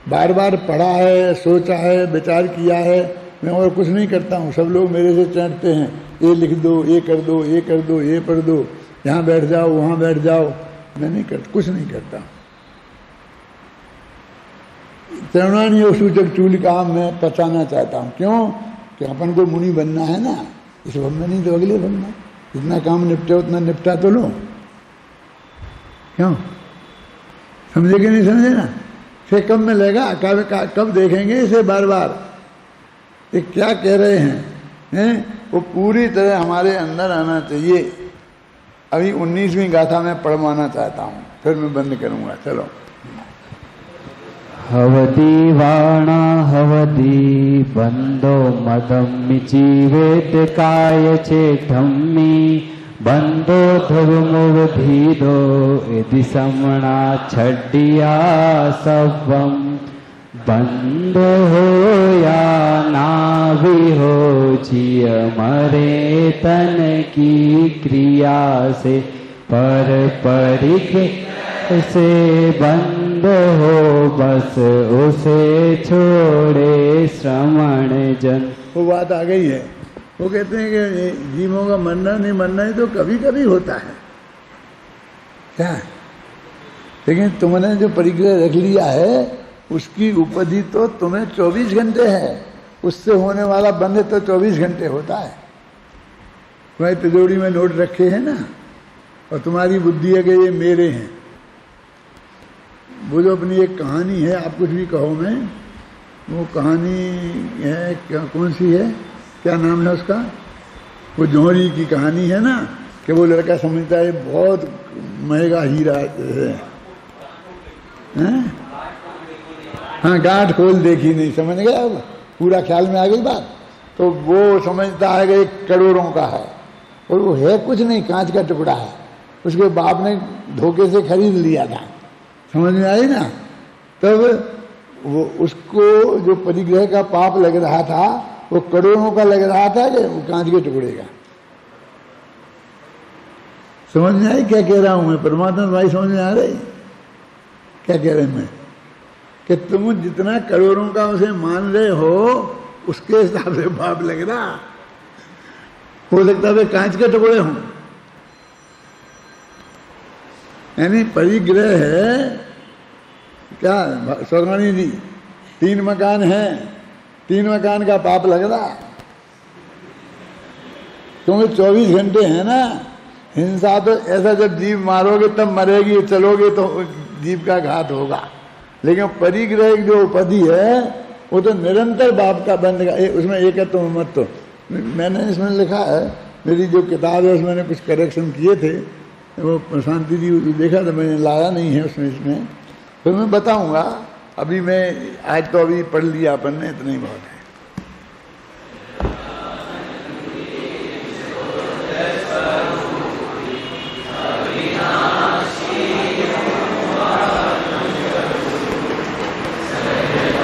बार बार पढ़ा है, सोचा है, विचार किया है। मैं और कुछ नहीं करता हूँ। सब लोग मेरे से चढ़ते हैं, ये लिख दो, ये कर दो, ये कर दो, ये पढ़ दो, यहाँ बैठ जाओ, वहाँ बैठ जाओ। मैं नहीं करता, कुछ नहीं करता। तरुणानी और सूचक चूलिका मैं पचाना चाहता हूँ। क्यों? कि अपन को मुनि बनना है ना, इस भव में नहीं तो अगले बनना। जितना काम निपटे उतना निपटा तो लो। क्यों? समझे कि नहीं समझे ना? फिर कब मिलेगा? कब देखेंगे इसे बार बार? ये क्या कह रहे हैं? वो पूरी तरह हमारे अंदर आना चाहिए। अभी 19वीं गाथा में पढ़वाना चाहता हूँ, फिर मैं बंद करूँगा। चलो। हवदी वाणा हवदी बंदो मदम्मि जीवेत काय चेठम्मि बंदो धर्मुव भीदो यदि समणा छड्डिया सवम बंद हो या ना भी हो जिय मरे तन की क्रिया से पर परिख से बंद हो बस उसे छोड़े श्रवण जन। वो बात आ गई है। वो कहते हैं कि जीवों का मरना नहीं मरना ही तो कभी कभी होता है। क्या? लेकिन तुमने जो परिग्रह रख लिया है उसकी उपधि तो तुम्हें 24 घंटे है। उससे होने वाला बंध तो 24 घंटे होता है। तुम्हारी तिजोरी में नोट रखे हैं ना, और तुम्हारी बुद्धि है कि ये मेरे हैं। वो जो अपनी एक कहानी है, आप कुछ भी कहो, मैं वो कहानी है, क्या कौन सी है, क्या नाम है उसका? वो जोहरी की कहानी है ना, कि वो लड़का समझता है बहुत महंगा हीरा है। हाँ, गांठ खोल देखी नहीं, समझ गया? अब पूरा ख्याल में आ गई बात। तो वो समझता है कि 1 करोड़ों का है, और वो है कुछ नहीं, कांच का टुकड़ा है। उसके बाप ने धोखे से खरीद लिया था। समझ में आई ना? तब वो उसको जो परिग्रह का पाप लग रहा था वो करोड़ों का लग रहा था कि वो कांच के टुकड़े का। समझ में आई क्या कह रहा हूं मैं? परमात्मा भाई समझ में आ रही क्या कह रहे मैं? कि तुम जितना करोड़ों का उसे मान रहे हो उसके हिसाब से पाप लग रहा। हो सकता है कांच के टुकड़े हों। यानी परिग्रह है क्या स्वर्णानी जी? 3 मकान हैं, 3 मकान का पाप लग रहा, क्योंकि 24 घंटे हैं ना। हिंसा तो ऐसा जब जीव मारोगे तब मरेगी, चलोगे तो जीव का घात होगा। लेकिन परिग्रह की जो उपाधि है वो तो निरंतर बाप का बंद का, उसमें एक है तो मत। तो मैंने इसमें लिखा है, मेरी जो किताब है उसमें कुछ करेक्शन किए थे, वो शांति जी देखा था, मैंने लाया नहीं है उसमें। इसमें फिर मैं बताऊंगा। अभी मैं आज तो अभी पढ़ लिया अपन ने, इतना ही बहुत है।